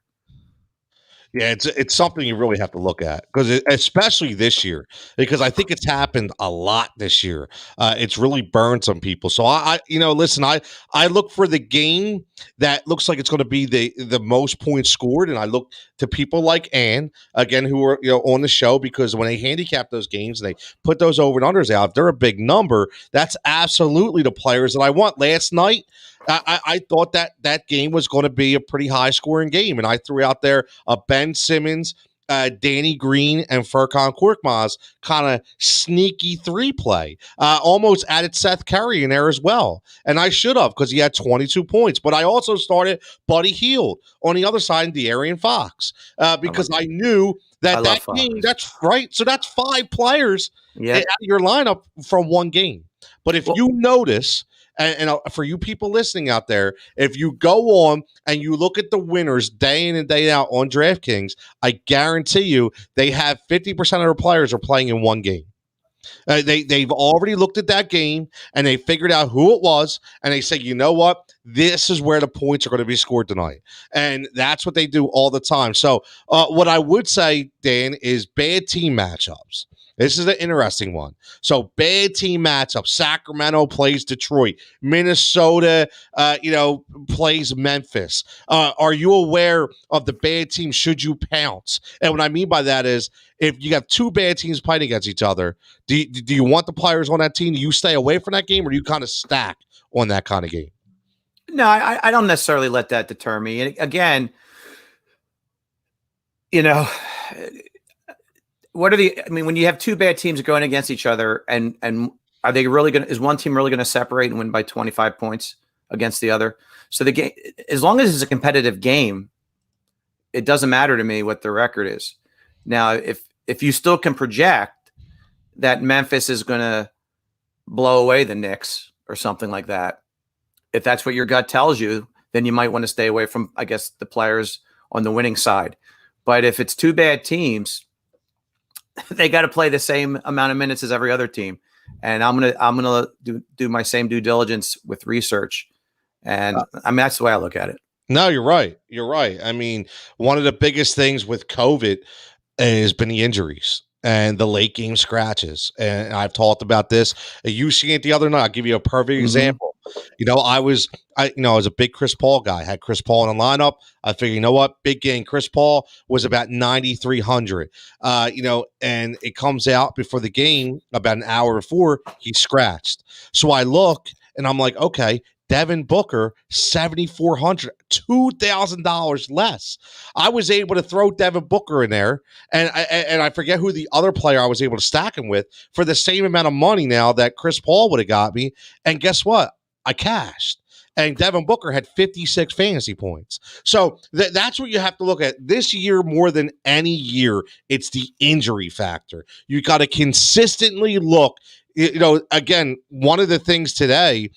Yeah, it's something you really have to look at, because especially this year, because I think it's happened a lot this year. It's really burned some people. So listen, I look for the game that looks like it's going to be the most points scored, and I look to people like Ann, again, who are on the show, because when they handicap those games and they put those over and unders out, if they're a big number, that's absolutely the players that I want. Last night, I thought that game was going to be a pretty high-scoring game, and I threw out there a Ben Simmons, Danny Green, and Furkan Korkmaz kind of sneaky three play. Almost added Seth Curry in there as well, and I should have, because he had 22 points. But I also started Buddy Hield on the other side, and De'Aaron Fox, because I knew that game. That's right. So that's 5 players out of your lineup from one game. But if you notice. And for you people listening out there, if you go on and you look at the winners day in and day out on DraftKings, I guarantee you they have 50% of their players are playing in one game. They've already looked at that game, and they figured out who it was, and they say, you know what? This is where the points are going to be scored tonight. And that's what they do all the time. So what I would say, Dan, is bad team matchups. This is an interesting one. So bad team matchup. Sacramento plays Detroit. Minnesota, plays Memphis. Are you aware of the bad team? Should you pounce? And what I mean by that is, if you have 2 bad teams playing against each other, do you want the players on that team? Do you stay away from that game, or do you kind of stack on that kind of game? No, I don't necessarily let that deter me. And again, when you have 2 bad teams going against each other, and are they really is one team really going to separate and win by 25 points against the other? So the game, as long as it's a competitive game, it doesn't matter to me what the record is. Now, if you still can project that Memphis is going to blow away the Knicks or something like that, if that's what your gut tells you, then you might want to stay away from, I guess, the players on the winning side. But if it's 2 bad teams, they got to play the same amount of minutes as every other team. And I'm gonna do my same due diligence with research. And that's the way I look at it. No, you're right. You're right. I mean, one of the biggest things with COVID has been the injuries and the late game scratches. And I've talked about this. You see it the other night. I'll give you a perfect example. I was a big Chris Paul guy. I had Chris Paul in the lineup. I figured, big game. Chris Paul was about 9,300. And it comes out before the game, about an hour before, he scratched. So I look and I'm like, okay, Devin Booker, 7,400, $2,000 less. I was able to throw Devin Booker in there, and I forget who the other player I was able to stack him with for the same amount of money now that Chris Paul would have got me. And guess what? I cashed. And Devin Booker had 56 fantasy points. So that's what you have to look at. This year, more than any year, it's the injury factor. You got to consistently look. Again, one of the things today,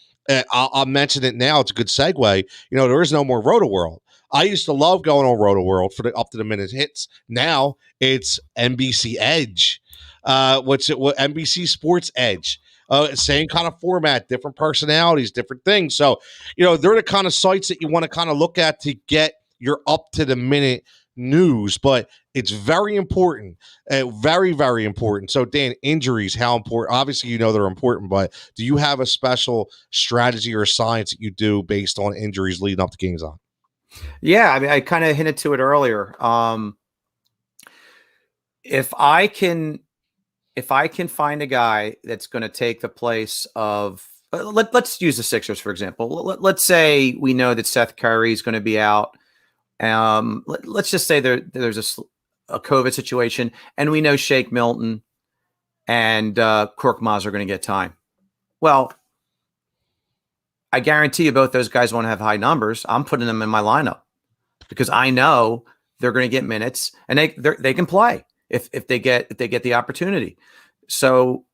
I'll mention it now. It's a good segue. There is no more Roto World. I used to love going on Roto World for the up to the minute hits. Now it's NBC Edge. what NBC Sports Edge. Same kind of format, different personalities, different things. So, they're the kind of sites that you want to kind of look at to get your up to the minute news, but it's very important, very, very important. So, Dan, injuries, how important? Obviously, they're important, but do you have a special strategy or science that you do based on injuries leading up to games on? Yeah, I mean, I kind of hinted to it earlier. If I can find a guy that's going to take the place of, let's use the Sixers, for example. Let's say we know that Seth Curry is going to be out. Let's just say there's a COVID situation, and we know Shake Milton and Korkmaz are going to get time. Well, I guarantee you both those guys won't have high numbers. I'm putting them in my lineup because I know they're going to get minutes and they can play if they get the opportunity. So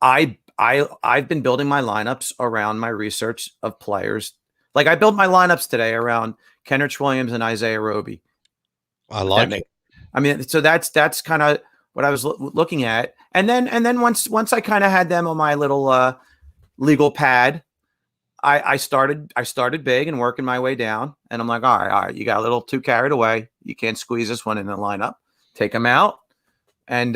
I've been building my lineups around my research of players. Like I built my lineups today around Kenrich Williams and Isaiah Roby. I like it. I mean, so that's kind of what I was looking at. And then once I kind of had them on my little legal pad, I started big and working my way down. And I'm like, all right, you got a little too carried away. You can't squeeze this one in the lineup. Take him out and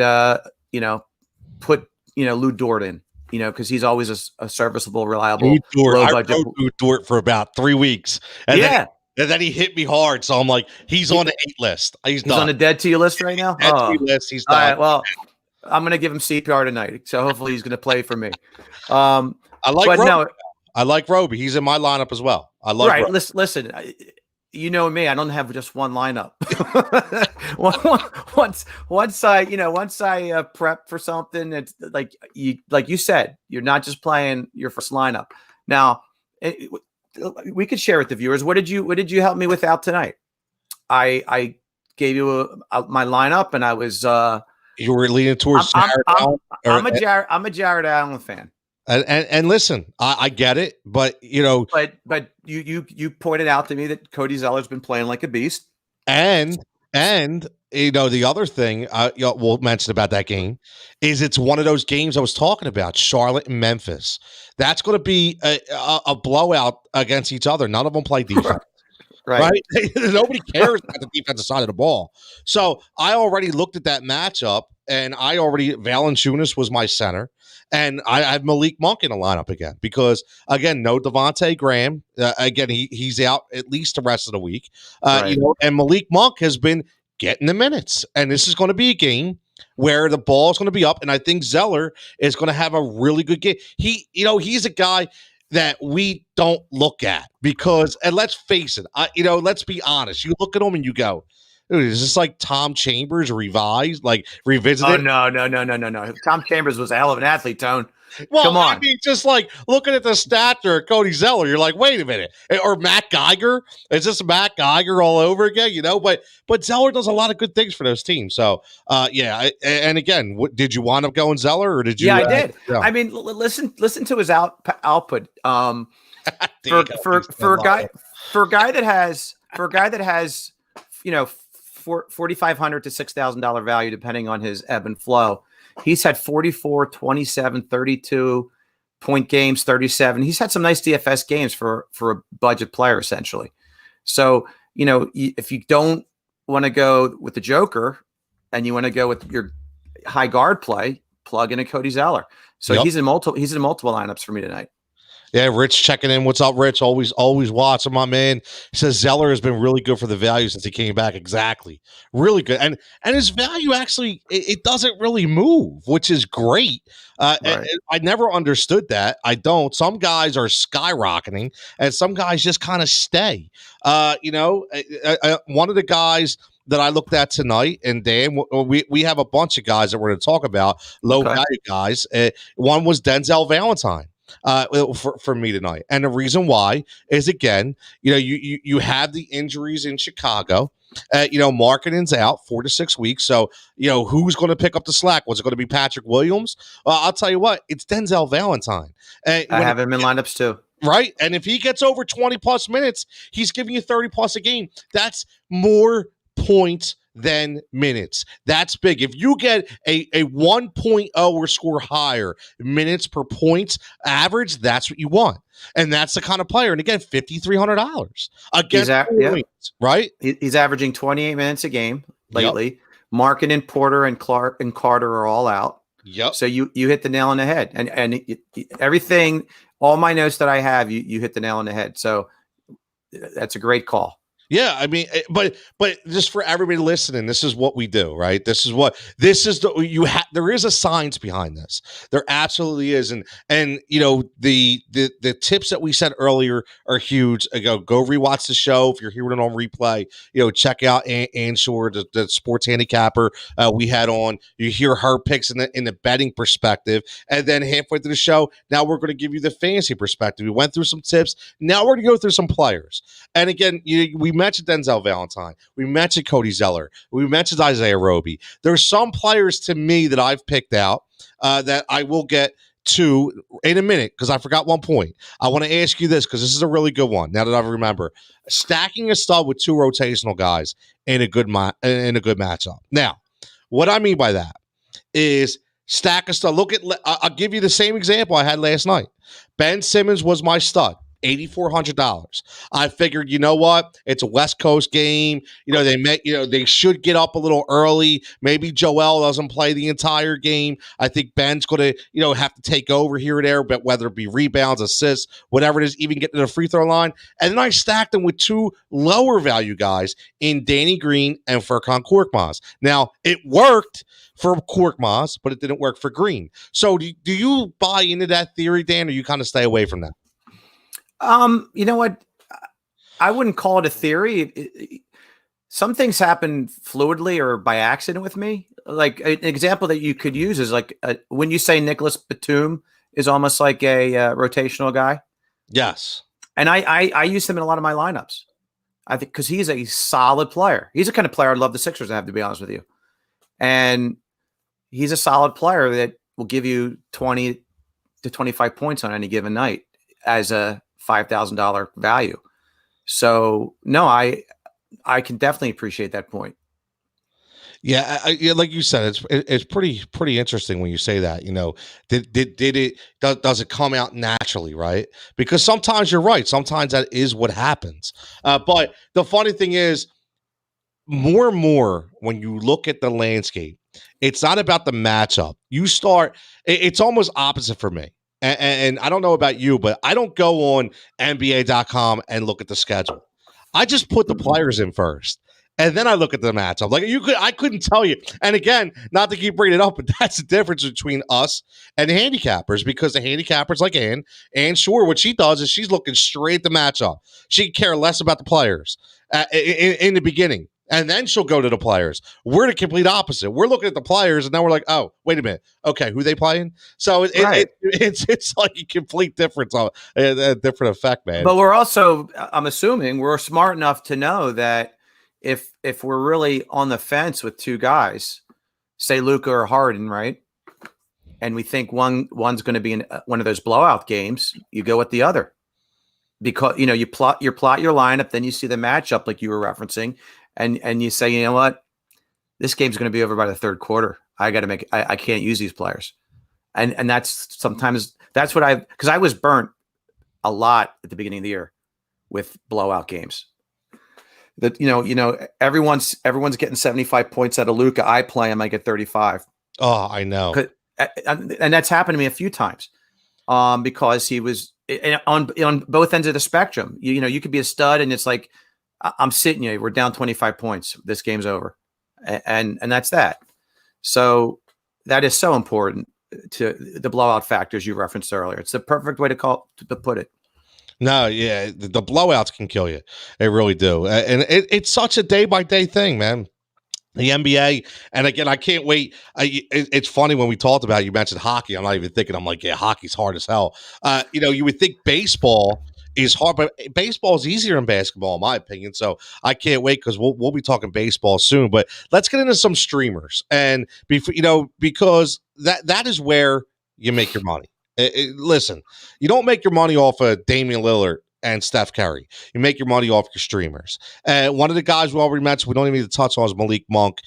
put Lou Dort in. Because he's always a serviceable, reliable, low budget. I rode Lou Dort for about 3 weeks. And then he hit me hard. So I'm like, he's on the 8 list. He's on the dead to you list right now? List. He's done. All right, well, I'm going to give him CPR tonight. So hopefully he's going to play for me. I like Roby. He's in my lineup as well. I love Right. Roby. Listen, you know me, I don't have just one lineup. once I prep for something, it's like you said, you're not just playing your first lineup. Now, we could share with the viewers. What did you help me with out tonight? I gave you my lineup, and I was you were leaning towards I'm a Jared Allen fan. And listen, I get it, but but you pointed out to me that Cody Zeller's been playing like a beast, and the other thing we'll mention about that game is it's one of those games I was talking about, Charlotte and Memphis. That's going to be a blowout against each other. None of them play defense. Right? Nobody cares about the defensive side of the ball. So I already looked at that matchup, and Valanciunas was my center, and I have Malik Monk in the lineup again because, again, no Devontae Graham. Again, he's out at least the rest of the week. And Malik Monk has been getting the minutes, and this is going to be a game where the ball is going to be up, and I think Zeller is going to have a really good game. He's a guy that we don't look at because, and let's face it, let's be honest. You look at him and you go, dude, is this like Tom Chambers revisited? Oh, no. Tom Chambers was a hell of an athlete, Tone. Well, come on. I mean, just like looking at the stat there, Cody Zeller, you're like, wait a minute. Or Matt Geiger. Is this Matt Geiger all over again? But Zeller does a lot of good things for those teams. So, and again, did you wind up going Zeller or did you? Yeah, I did. Yeah. I mean, listen to his output. For a guy that has $4,500 to $6,000 value, depending on his ebb and flow. He's had 44, 27, 32 point games, 37. He's had some nice DFS games for a budget player, essentially. So, if you don't want to go with the Joker and you want to go with your high guard play, plug in a Cody Zeller. So he's in multiple lineups for me tonight. Yeah, Rich checking in. What's up, Rich? Always watching my man. He says Zeller has been really good for the value since he came back. Exactly. Really good. And his value actually, it doesn't really move, which is great. Right. I never understood that. I don't. Some guys are skyrocketing and some guys just kind of stay. One of the guys that I looked at tonight, and Dan, we have a bunch of guys that we're going to talk about, low value guys. One was Denzel Valentine. For me tonight, and the reason why is, again, you have the injuries in Chicago. Markkanen's out 4 to 6 weeks, so who's going to pick up the slack? Was it going to be Patrick Williams? I'll tell you what, it's Denzel Valentine. I have him in lineups too. Right, and if he gets over 20 plus minutes, he's giving you 30 plus a game. That's more points than minutes. That's big. If you get a 1.0 or score higher minutes per points average, that's what you want. And that's the kind of player. And again, $5,300 against points, right? He's averaging 28 minutes a game lately. Yep. Markin and Porter and Clark and Carter are all out. Yep. So you hit the nail on the head. And everything, all my notes that I have, you hit the nail on the head. So that's a great call. Yeah, I mean, but just for everybody listening, this is what we do, right? There is a science behind this. There absolutely is, and the tips that we said earlier are huge. Go rewatch the show if you're hearing it on replay. Check out Anshore, the sports handicapper we had on. You hear her picks in the betting perspective, and then halfway through the show, now we're going to give you the fantasy perspective. We went through some tips. Now we're going to go through some players, and again, we mentioned Denzel Valentine. We mentioned Cody Zeller. We mentioned Isaiah Roby. There's some players to me that I've picked out that I will get to in a minute because I forgot one point. I want to ask you this because this is a really good one. Now that I remember, stacking a stud with 2 rotational guys in a good matchup. Now, what I mean by that is stack a stud. I'll give you the same example I had last night. Ben Simmons was my stud. $8,400. I figured, you know what? It's a West Coast game. They should get up a little early. Maybe Joel doesn't play the entire game. I think Ben's going to, have to take over here or there, but whether it be rebounds, assists, whatever it is, even get to the free throw line. And then I stacked them with 2 lower value guys in Danny Green and Furkan Korkmaz. Now, it worked for Korkmaz, but it didn't work for Green. So do you buy into that theory, Dan, or you kind of stay away from that? You know what? I wouldn't call it a theory. Some things happen fluidly or by accident with me. Like an example that you could use is like when you say Nicholas Batum is almost like a rotational guy. Yes. And I use him in a lot of my lineups. I think because he's a solid player. He's the kind of player I'd love the Sixers to have, to be honest with you. And he's a solid player that will give you 20 to 25 points on any given night as a $5,000 value. So no, I can definitely appreciate that point. Yeah, like you said, it's pretty interesting when you say that. Does it come out naturally, right? Because sometimes you're right. Sometimes that is what happens. But the funny thing is, more and more when you look at the landscape, it's not about the matchup. It's almost opposite for me. And I don't know about you, but I don't go on NBA.com and look at the schedule. I just put the players in first, and then I look at the matchup. Like I couldn't tell you. And again, not to keep bringing it up, but that's the difference between us and handicappers, because the handicappers like Ann Shore, what she does is she's looking straight at the matchup. She care less about the players in the beginning. And then she'll go to the players. We're the complete opposite. We're looking at the players, and then we're like, "Oh, wait a minute. Okay, who they playing?" So it's like a complete difference, a different effect, man. But we're also, I'm assuming, we're smart enough to know that if we're really on the fence with 2 guys, say Luka or Harden, right, and we think one's going to be in one of those blowout games, you go with the other because you plot your lineup, then you see the matchup like you were referencing. And you say, you know what, this game's going to be over by the 3rd quarter. I got to I can't use these players. And that's what because I was burnt a lot at the beginning of the year with blowout games. That, everyone's getting 75 points out of Luka. I play him, I get 35. Oh, I know. And that's happened to me a few times because he was on both ends of the spectrum. You could be a stud and it's like, I'm sitting you. We're down 25 points. This game's over, and that's that. So that is so important to the blowout factors you referenced earlier. It's the perfect way to put it. No, yeah, the blowouts can kill you. They really do, and it's such a day by day thing, man. The NBA, and again, I can't wait. It's funny when we talked about it, you mentioned hockey. I'm not even thinking. I'm like, yeah, hockey's hard as hell. You would think baseball is hard, but baseball is easier than basketball, in my opinion. So I can't wait because we'll be talking baseball soon. But let's get into some streamers, and because that is where you make your money. Listen, you don't make your money off of Damian Lillard and Steph Curry. You make your money off your streamers. One of the guys we already mentioned, we don't even need to touch on, is Malik Monk.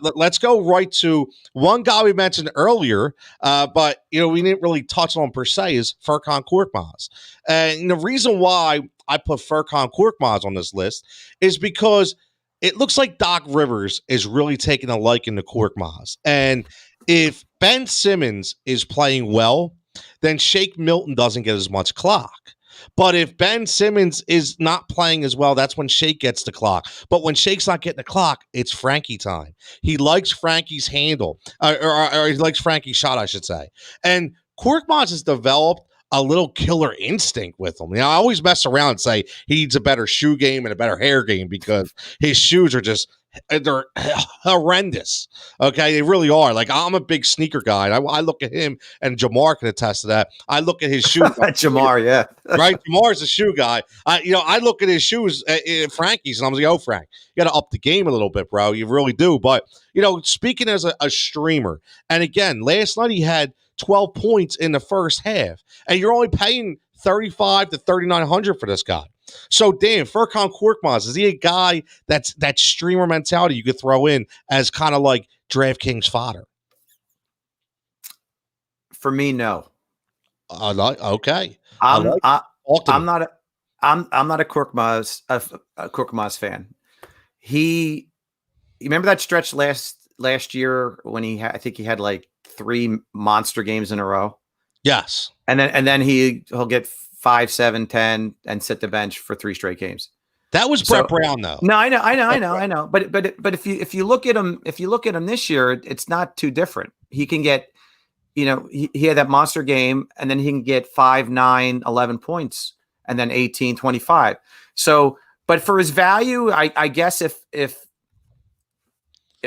Let's go right to one guy we mentioned earlier, but we didn't really touch on per se, is Furkan Korkmaz. And the reason why I put Furkan Korkmaz on this list is because it looks like Doc Rivers is really taking a liking to Korkmaz. And if Ben Simmons is playing well, then Shake Milton doesn't get as much clock. But if Ben Simmons is not playing as well, that's when Shake gets the clock. But when Shake's not getting the clock, it's Frankie time. He likes Frankie's handle, or he likes Frankie's shot, I should say. And Korkmaz has developed a little killer instinct with him. I always mess around and say he needs a better shoe game and a better hair game because his shoes are they're horrendous. Okay, they really are. Like, I'm a big sneaker guy. I look at him, and Jamar can attest to that. I look at his shoes. Jamar, yeah, right. Jamar's a shoe guy. I look at his shoes, Frankie's, and I'm like, oh, Frank, you got to up the game a little bit, bro. You really do. But speaking as a streamer, and again, last night he had 12 points in the first half, and you're only paying $3,500 to $3,900 for this guy. So, Dan, Furkan Korkmaz, is he a guy that's that streamer mentality you could throw in as kind of like DraftKings fodder? For me, no. Okay. I'm not a Korkmaz fan. You remember that stretch last year when I think he had like 3 monster games in a row? Yes. And then he'll get 5, 7, 10 and sit the bench for 3 straight games. That was Brett Brown, though. No, I know. But if you look at him this year, it's not too different. He can get, he had that monster game, and then he can get 5, 9, 11 points, and then 18, 25. So, but for his value, I guess if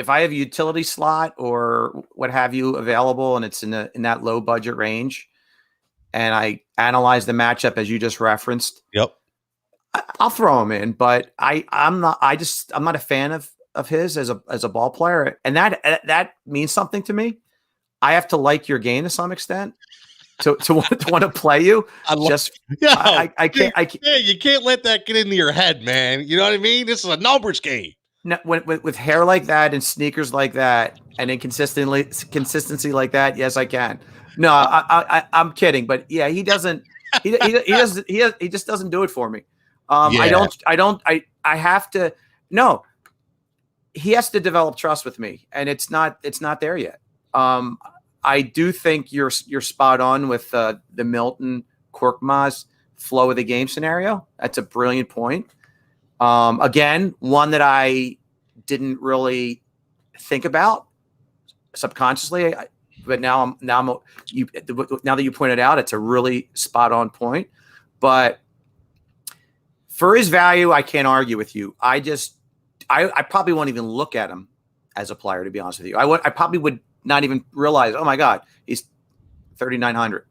I have a utility slot or what have you available, and it's in that low budget range, and I analyze the matchup as you just referenced, yep, I'll throw him in. But I'm not a fan of his as a ball player, and that means something to me. I have to like your game to some extent to want to play you. I can't. You can't let that get into your head, man. You know what I mean? This is a numbers game. No, with hair like that and sneakers like that and consistency like that, yes, I can. No, I'm kidding, but yeah, he doesn't. He just doesn't do it for me. I have to. No, he has to develop trust with me, and it's not there yet. I do think you're spot on with the Milton Korkmaz flow of the game scenario. That's a brilliant point. Again, one that I didn't really think about subconsciously, but now that you pointed out, it's a really spot on point. But for his value, I can't argue with you. I probably won't even look at him as a player, to be honest with you. I probably would not even realize, oh my God, he's 3,900.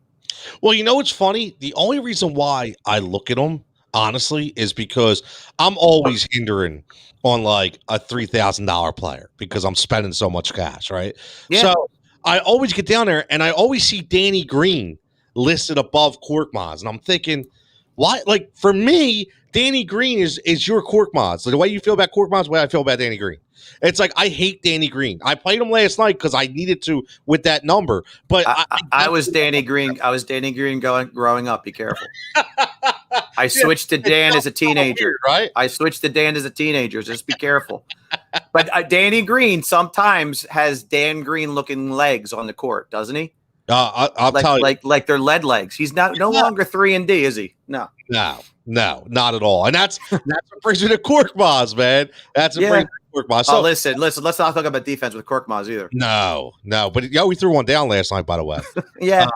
Well, it's funny. The only reason why I look at him, honestly, is because I'm always hindering on like a $3,000 player because I'm spending so much cash, right? Yeah. So I always get down there and I always see Danny Green listed above Korkmaz, and I'm thinking, why? Like, for me, Danny Green is your Korkmaz. Like, the way you feel about Korkmaz, the way I feel about Danny Green. It's like, I hate Danny Green. I played him last night because I needed to with that number. But I was Danny Green. I was Danny Green growing up. Be careful. I switched to Dan as a teenager. Weird, right? I switched to Dan as a teenager. Just be careful. But Danny Green sometimes has Dan Green looking legs on the court, doesn't he? I'll tell you, like they're lead legs. He's no longer 3-and-D, is he? No, not at all. And that's what brings me to Korkmaz, man. That's what brings me to Korkmaz. So, listen. Let's not talk about defense with Korkmaz either. No. But we threw one down last night, by the way. Yeah,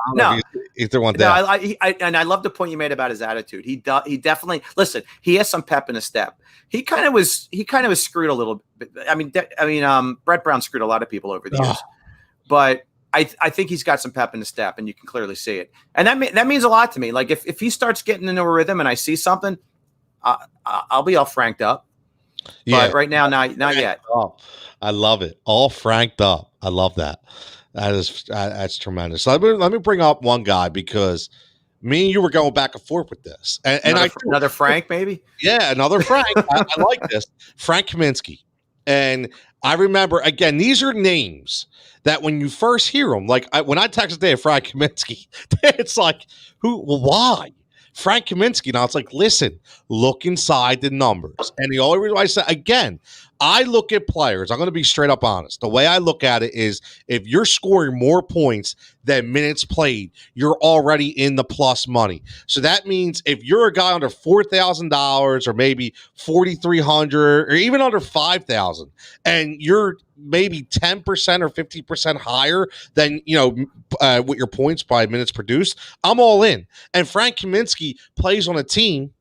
he threw one down. I love the point you made about his attitude. He definitely listen. He has some pep in his step. He kind of was screwed a little bit. I mean, Brett Brown screwed a lot of people over the years, but I think he's got some pep in his step, and you can clearly see it. And that means a lot to me. Like if he starts getting into a rhythm and I see something, I'll be all franked up. Yeah. But right now, not yet. Oh, I love it. All franked up. I love that. That's tremendous. So let me bring up one guy because Me and you were going back and forth with this. And another Frank, maybe? Yeah, another Frank. I like this. Frank Kaminsky. And I remember, again, these are names that when you first hear them, like when I texted today Frank Kaminsky, it's like, why? Frank Kaminsky. Now it's like, listen, look inside the numbers. And the only reason why I say, again, I look at players. I'm going to be straight up honest. The way I look at it is if you're scoring more points than minutes played, you're already in the plus money. So that means if you're a guy under $4,000 or maybe $4,300 or even under $5,000 and you're maybe 10% or 50% higher than, with your points by minutes produced, I'm all in. And Frank Kaminsky plays on a team,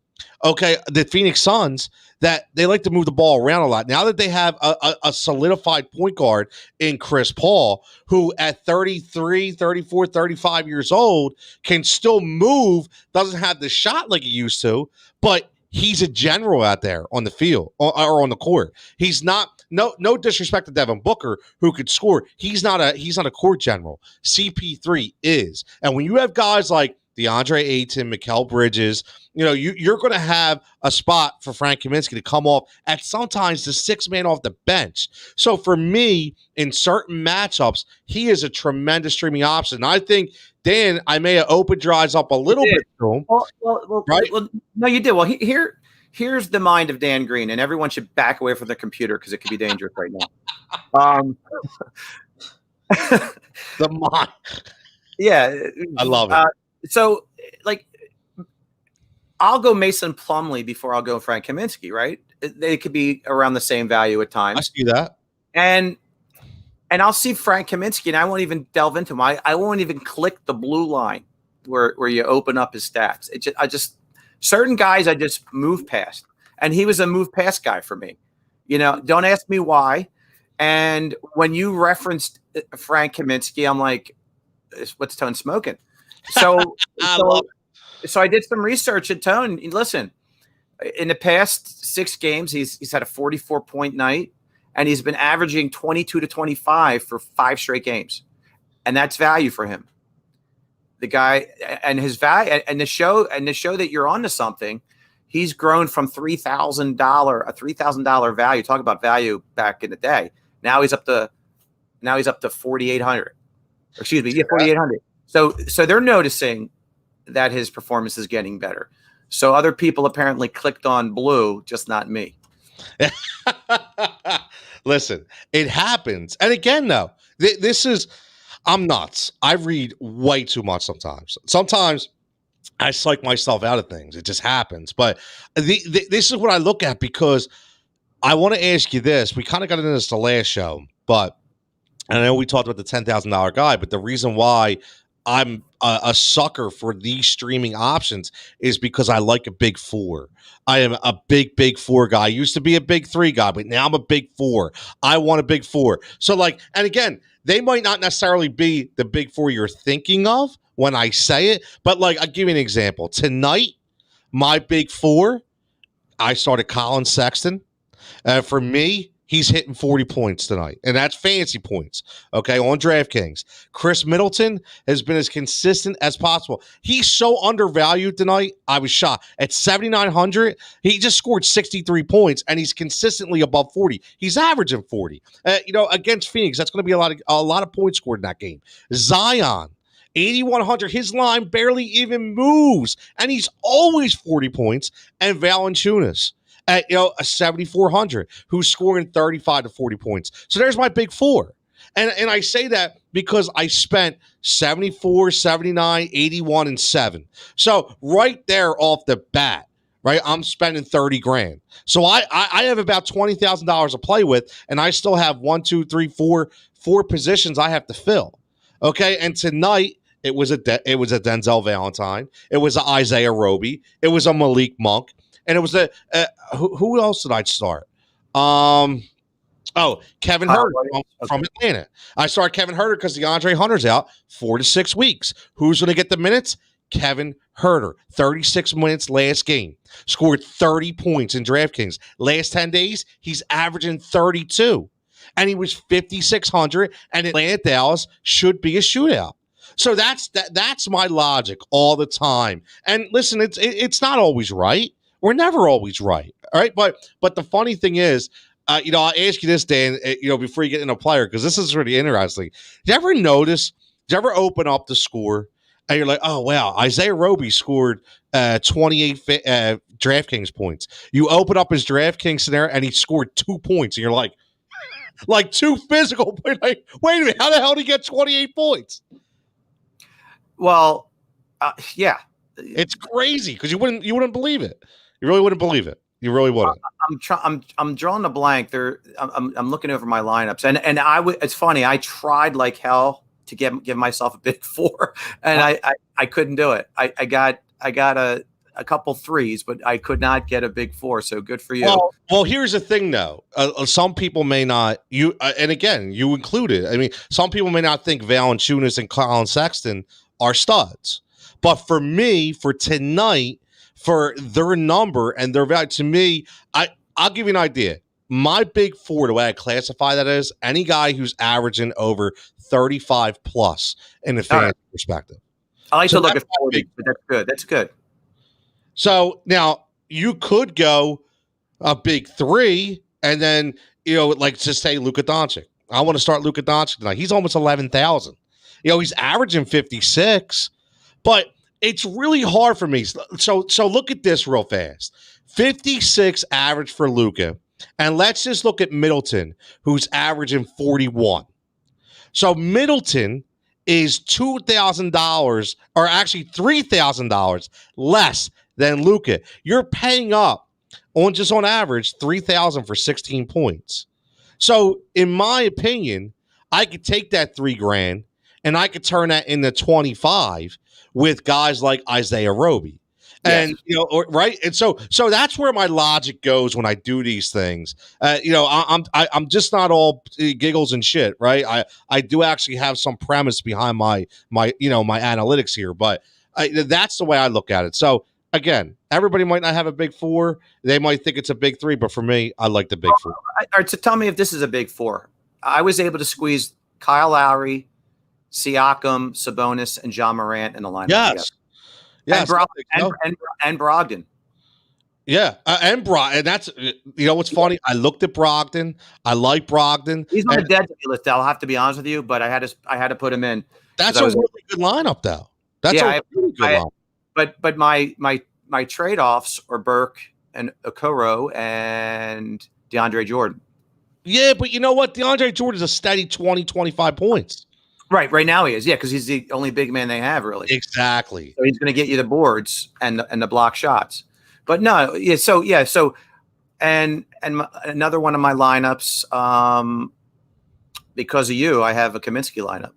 the Phoenix Suns, that they like to move the ball around a lot. Now that they have a solidified point guard in Chris Paul, who at 33, 34, 35 years old can still move, doesn't have the shot like he used to, but he's a general out there on the field or on the court. He's not, no disrespect to Devin Booker, who could score. He's not a court general. CP3 is. And when you have guys like DeAndre Ayton, Mikal Bridges, you're going to have a spot for Frank Kaminsky to come off at sometimes the sixth man off the bench. So for me, in certain matchups, he is a tremendous streaming option. And I think, Dan, I may have opened your eyes up a little bit to him. Right? Well, no, you did. Well, here's the mind of Dan Green, and everyone should back away from their computer because it could be dangerous right now. The mind. Yeah. I love it. So, I'll go Mason Plumlee before I'll go Frank Kaminsky, right? They could be around the same value at times. I see that. And I'll see Frank Kaminsky, and I won't even delve into him. I won't even click the blue line where you open up his stats. I just certain guys I just move past, and he was a move past guy for me. Don't ask me why. And when you referenced Frank Kaminsky, I'm like, what's Tone smoking? So I did some research at Tone. Listen, in the past 6 games, he's had a 44-point night, and he's been averaging 22 to 25 for 5 straight games, and that's value for him. The guy and his value and the show that you're onto something. He's grown from $3,000 value. Talk about value back in the day. Now he's up to 4,800. Excuse me, 4,800. So they're noticing that his performance is getting better. So other people apparently clicked on blue, just not me. Listen, it happens. And again, though, I'm nuts. I read way too much sometimes. Sometimes I psych myself out of things. It just happens. But this is what I look at because I want to ask you this. We kind of got into this the last show, but I know we talked about the $10,000 guy, but the reason why I'm a sucker for these streaming options is because I like a big 4. I am a big 4 guy. I used to be a big 3 guy, but now I'm a big 4. I want a big 4. So and again, they might not necessarily be the big 4 you're thinking of when I say it, but I'll give you an example. Tonight, my big 4, I started Colin Sexton. For me, he's hitting 40 points tonight, and that's fantasy points, on DraftKings. Chris Middleton has been as consistent as possible. He's so undervalued tonight, I was shocked. At 7,900, he just scored 63 points, and he's consistently above 40. He's averaging 40. Against Phoenix, that's going to be a lot of points scored in that game. Zion, 8,100, his line barely even moves, and he's always 40 points. And Valanciunas at 7,400, who's scoring 35 to 40 points. So there's my big 4. And I say that because I spent 74, 79, 81, and 7. So right there off the bat, right, I'm spending 30 grand. So I have about $20,000 to play with, and I still have 1, 2, 3, 4 positions I have to fill. Okay, and tonight it was a Denzel Valentine, it was an Isaiah Roby, it was a Malik Monk, and it was who else did I start? Kevin Huerter from Atlanta. I started Kevin Huerter because DeAndre Hunter's out 4 to 6 weeks. Who's going to get the minutes? Kevin Huerter, 36 minutes last game, scored 30 points in DraftKings. Last 10 days, he's averaging 32. And he was 5,600, and Atlanta Dallas should be a shootout. So that's my logic all the time. And listen, it's not always right. We're never always right. All right. But the funny thing is, I'll ask you this, Dan, before you get into a player, because this is really interesting. Did you ever open up the score and you're like, oh, wow, Isaiah Roby scored 28 DraftKings points. You open up his DraftKings scenario and he scored 2 points. And you're like 2 physical points. Like, wait a minute, how the hell did he get 28 points? Well, yeah. It's crazy because you wouldn't believe it. You really wouldn't believe it. You really wouldn't. I'm drawing a blank. I'm looking over my lineups, and it's funny. I tried like hell to give myself a big 4, and I couldn't do it. I got a couple 3s, but I could not get a big 4. So good for you. Well, here's the thing, though. Some people may not. And again, you included. I mean, some people may not think Valanciunas and Colin Sexton are studs, but for me, for tonight, for their number and their value, to me, I'll give you an idea. My big 4, the way I classify that is any guy who's averaging over 35 plus in the fantasy perspective. I like to look at 40, but that's good. That's good. So now you could go a big 3 and then, like just say Luka Doncic. I want to start Luka Doncic tonight. He's almost 11,000. He's averaging 56, but it's really hard for me. So look at this real fast. 56 average for Luka. And let's just look at Middleton, who's averaging 41. So Middleton is $2,000 or actually $3,000 less than Luka. You're paying up on average $3,000 for 16 points. So in my opinion, I could take that $3,000 and I could turn that into 25 with guys like Isaiah Roby. And, right. And so that's where my logic goes when I do these things. I'm just not all giggles and shit. Right. I do actually have some premise behind my analytics here, but that's the way I look at it. So again, everybody might not have a big 4. They might think it's a big 3, but for me, I like the big 4. All right. So tell me if this is a big 4. I was able to squeeze Kyle Lowry, Siakam, Sabonis, and John Morant in the lineup. Yes. Yes. And Brogdon. Yeah. And Brogdon. And that's, what's funny? I looked at Brogdon. I like Brogdon. He's on the dead list. I'll have to be honest with you, but I had to put him in. That's a really good lineup, though. That's a really good lineup. But my trade-offs are Burke and Okoro and DeAndre Jordan. Yeah, but you know what? DeAndre Jordan is a steady 20, 25 points. Right now he is, because he's the only big man they have, really. Exactly. So he's going to get you the boards and the block shots. But no, and another one of my lineups, because of you, I have a Kaminsky lineup.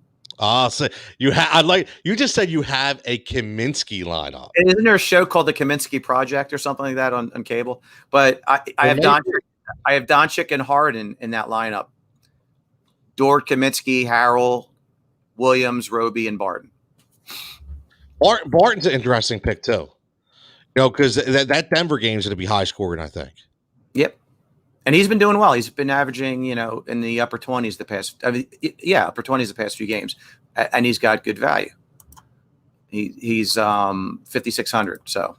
So you just said you have a Kaminsky lineup. Isn't there a show called the Kaminsky Project or something like that on cable? But I have Doncic and Harden in that lineup. Dort, Kaminsky, Harrell, Williams, Roby, and Barton. Barton's an interesting pick too. Because that Denver game is going to be high scoring, I think. Yep. And he's been doing well. He's been averaging, in the upper 20s upper 20s the past few games. And he's got good value. He's 5,600. So,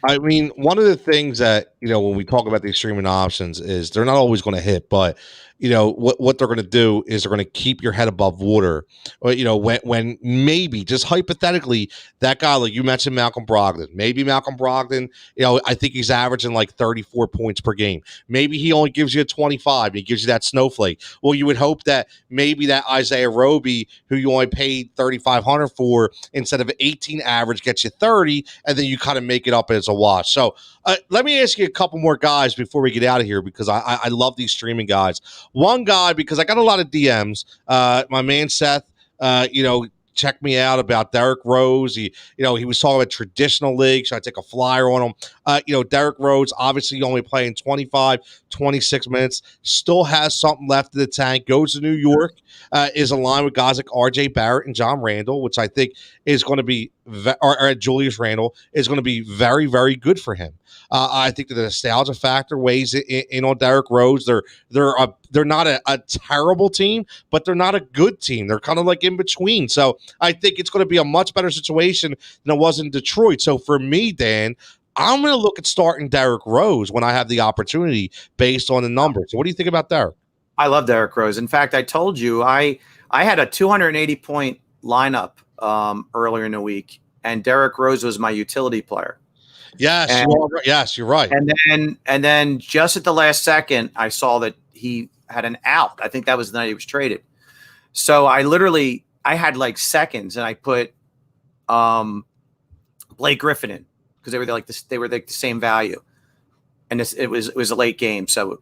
I mean, one of the things that, when we talk about these streaming options is they're not always going to hit, but what they're going to do is they're going to keep your head above water. When maybe just hypothetically that guy, like you mentioned, Malcolm Brogdon, I think he's averaging like 34 points per game. Maybe he only gives you a 25. He gives you that snowflake. Well, you would hope that maybe that Isaiah Roby, who you only paid 3,500 for, instead of 18 average, gets you 30, and then you kind of make it up as a wash. So let me ask you a couple more guys before we get out of here, because I love these streaming guys. One guy, because I got a lot of DMs, my man Seth, checked me out about Derrick Rose. He was talking about traditional leagues. Should I take a flyer on him? Derrick Rose, obviously only playing 25, 26 minutes, still has something left in the tank, goes to New York, is aligned with guys like RJ Barrett and John Randall, which I think is going to be or Julius Randle is going to be very, very good for him. I think that the nostalgia factor weighs in on Derrick Rose. They're not a terrible team, but they're not a good team. They're kind of like in between. So I think it's going to be a much better situation than it was in Detroit. So for me, Dan, I'm going to look at starting Derrick Rose when I have the opportunity based on the numbers. So what do you think about Derrick? I love Derrick Rose. In fact, I told you I had a 280-point lineup earlier in the week, and Derrick Rose was my utility player. Yes, you're right. And then just at the last second, I saw that he had an out. I think that was the night he was traded. So I had like seconds, and I put Blake Griffin in because they were like the same value, and it was a late game. So,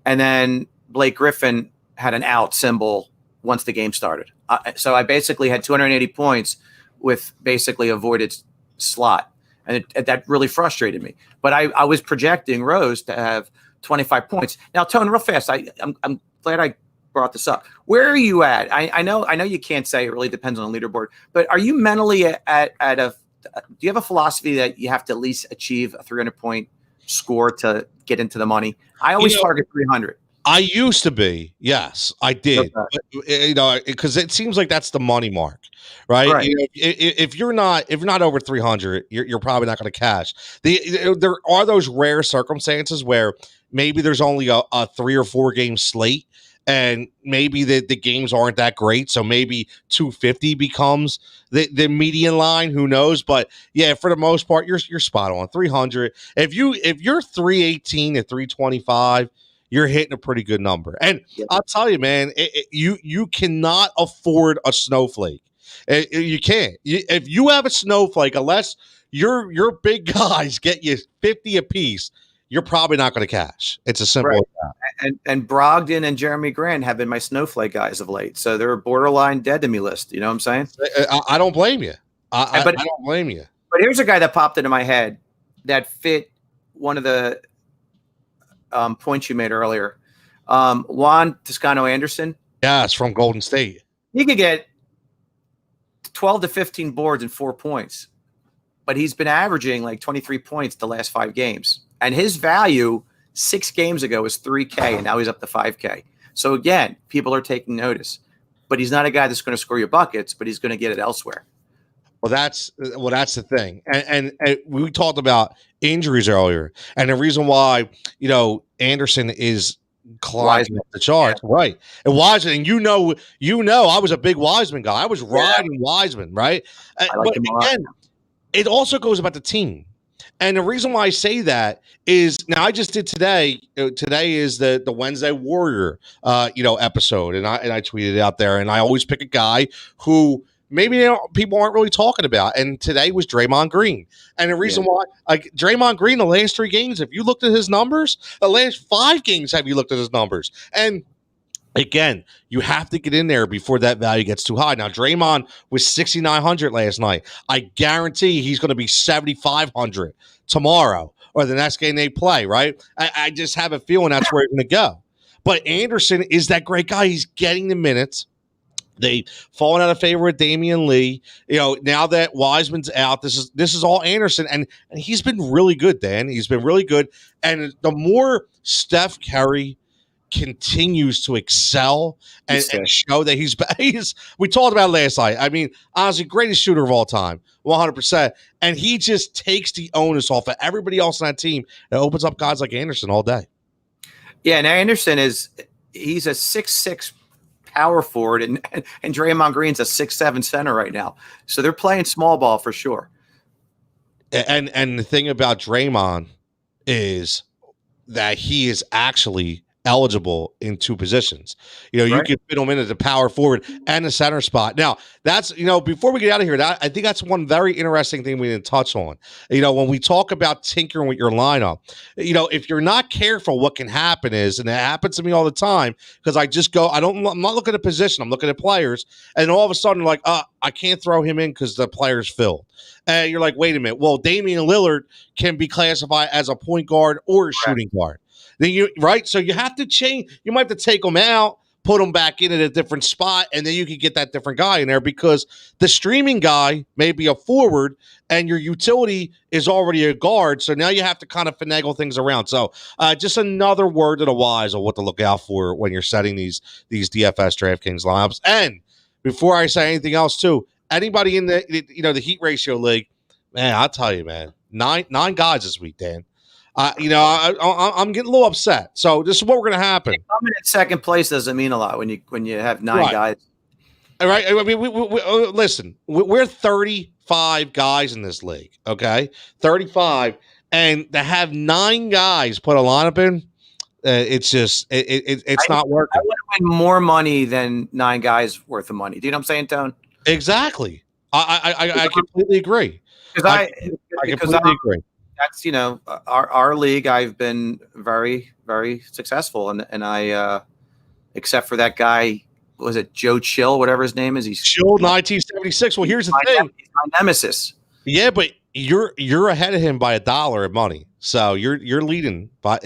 and then Blake Griffin had an out symbol once the game started. So I basically had 280 points with basically avoided slot. And that really frustrated me. But I was projecting Rose to have 25 points. Now, Tone, real fast, I'm glad I brought this up. Where are you at? I know you can't say, it really depends on the leaderboard, but are you mentally at do you have a philosophy that you have to at least achieve a 300-point score to get into the money? I always target 300. I used to be, yes, I did. Okay. But, because it seems like that's the money mark, right? If you're not over 300, you're probably not going to cash. There are those rare circumstances where maybe there's only a 3 or 4 game slate, and maybe the games aren't that great, so maybe 250 becomes the median line. Who knows? But yeah, for the most part, you're spot on 300. If you're 318 to 325. You're hitting a pretty good number. And I'll tell you, man, you cannot afford a snowflake. You can't. If you have a snowflake, unless your big guys get you 50 apiece, you're probably not going to cash. It's as simple as that. And Brogdon and Jeremy Grant have been my snowflake guys of late. So they're borderline dead to me list. You know what I'm saying? I don't blame you. I don't blame you. But here's a guy that popped into my head that fit one of the points you made earlier. Juan Toscano Anderson. Yes, from Golden State. He could get 12 to 15 boards and 4 points, but he's been averaging like 23 points the last 5 games. And his value 6 games ago was 3K, and now he's up to 5K. So again, people are taking notice. But he's not a guy that's going to score you buckets, but he's going to get it elsewhere. Well, that's the thing, and we talked about injuries earlier, and the reason why Anderson is climbing up the charts, right? And Wiseman, and you know, I was a big Wiseman guy. I was riding Wiseman, right? But again, it also goes about the team, and the reason why I say that is now I just did today. Today is the Wednesday Warrior, episode, and I tweeted it out there, and I always pick a guy who maybe people aren't really talking about. And today was Draymond Green. And the reason why, Draymond Green, the last 3 games, if you looked at his numbers, the last 5 games, have you looked at his numbers? And again, you have to get in there before that value gets too high. Now, Draymond was 6,900 last night. I guarantee he's going to be 7,500 tomorrow or the next game they play, right? I just have a feeling that's where it's going to go. But Anderson is that great guy. He's getting the minutes. They've fallen out of favor with Damian Lee. Now that Wiseman's out, this is all Anderson, and he's been really good, Dan. He's been really good. And the more Steph Curry continues to excel and show that he's we talked about it last night. I mean, honestly, greatest shooter of all time, 100%. And he just takes the onus off of everybody else on that team and opens up guys like Anderson all day. Yeah, and Anderson he's a 6'6" power forward, and Draymond Green's a 6'7" center right now. So they're playing small ball for sure. And the thing about Draymond is that he is actually eligible in 2 positions. You can fit him into the power forward and the center spot. Now, that's, before we get out of here, I think that's one very interesting thing we didn't touch on. When we talk about tinkering with your lineup, if you're not careful, what can happen is, and it happens to me all the time, because I'm not looking at position, I'm looking at players, and all of a sudden, like, I can't throw him in because the player's filled. And you're like, wait a minute. Well, Damian Lillard can be classified as a point guard or a shooting guard. Then so you have to change. You might have to take them out, put them back in at a different spot, and then you can get that different guy in there because the streaming guy may be a forward and your utility is already a guard. So now you have to kind of finagle things around. So just another word to the wise of what to look out for when you're setting these DFS DraftKings lineups. And before I say anything else, too, anybody in the the heat ratio league, man, I'll tell you, man, nine guys this week, Dan. I'm getting a little upset. So this is what we're going to happen. Coming in second place doesn't mean a lot when you have 9 guys. All right. I mean, we listen. We're 35 guys in this league. Okay, 35, and to have 9 guys put a lineup in, it's just it's not working. I want to win more money than 9 guys worth of money. Do you know what I'm saying, Tone? Exactly. I completely agree. I completely agree. That's our league. I've been very, very successful, and I except for that guy, was it Joe Chill, whatever his name is? He's Chill 1976. Well, here's the thing. He's my nemesis. Yeah, but you're ahead of him by $1 in money, so you're leading by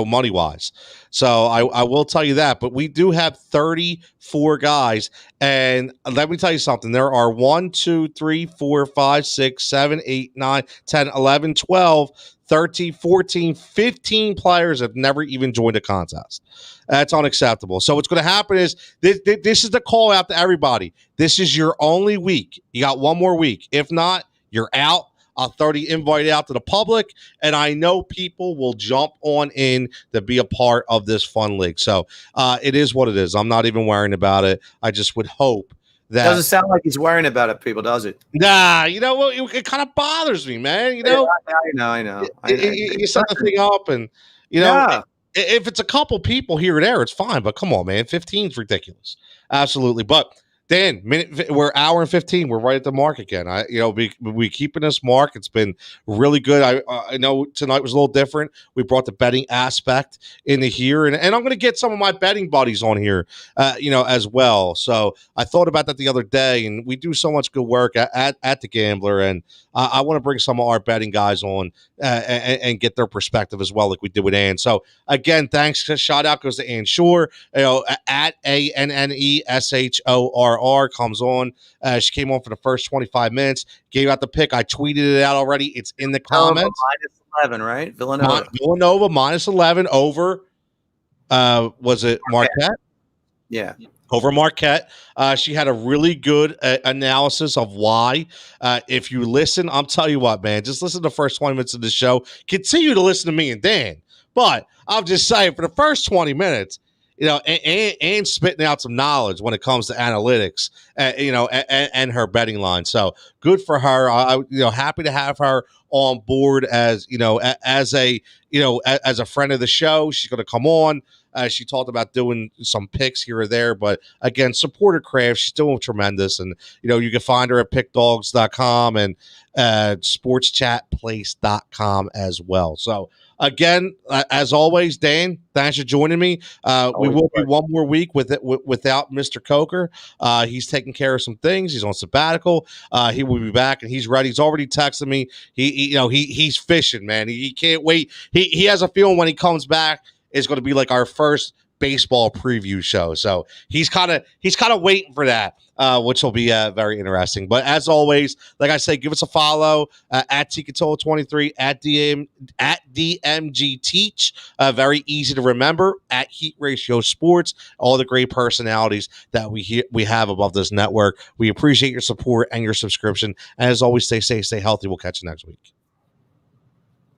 money wise. So I will tell you that. But we do have 34 guys, and let me tell you something. There are 1, 2, 3, 4, 5, 6, 7, 8, 9, 10, 11, 12, 13, 14, 15 players have never even joined a contest. That's unacceptable. So what's going to happen is this is the call out to everybody. This is your only week. You got one more week. If not, you're out. I'll throw the invite out to the public, and I know people will jump on in to be a part of this fun league. So it is what it is. I'm not even worrying about it. I just would hope that doesn't sound like he's worrying about it. People, does it? Nah, it kind of bothers me, man. I know. You set the thing up, and if it's a couple people here or there, it's fine. But come on, man, 15 is ridiculous. Absolutely, but. Dan, we're hour and 15. We're right at the mark again. We keeping this mark. It's been really good. I know tonight was a little different. We brought the betting aspect into here, and I'm going to get some of my betting buddies on here, as well. So I thought about that the other day, and we do so much good work at the Gambler, and I want to bring some of our betting guys on and get their perspective as well, like we did with Ann. So again, thanks. Shout out goes to Ann Shore, at ANNESHORR comes on. She came on for the first 25 minutes, gave out the pick. I tweeted it out already. It's in the comments. -11, right? Villanova -11 over. Was it Marquette? Yeah. Over Marquette. She had a really good analysis of why. If you listen, I'm telling you what, man, just listen to the first 20 minutes of the show. Continue to listen to me and Dan. But I'm just saying, for the first 20 minutes, and spitting out some knowledge when it comes to analytics, and her betting line. So good for her. Happy to have her on board as a friend of the show. She's going to come on. She talked about doing some picks here or there, but again, support her craft. She's doing tremendous. And, you can find her at pickdogs.com and sportschatplace.com as well. So again, as always, Dan, thanks for joining me. We will be one more week without Mr. Coker. He's taking care of some things. He's on sabbatical. He will be back, and he's ready. He's already texted me. He's fishing, man. He can't wait. He has a feeling when he comes back, it's going to be like our first baseball preview show. So he's kind of waiting for that, which will be very interesting. But as always, like I say, give us a follow at TKTOL23 at DMG Teach. Very easy to remember at Heat Ratio Sports. All the great personalities that we have above this network. We appreciate your support and your subscription. And as always, stay safe, stay healthy. We'll catch you next week.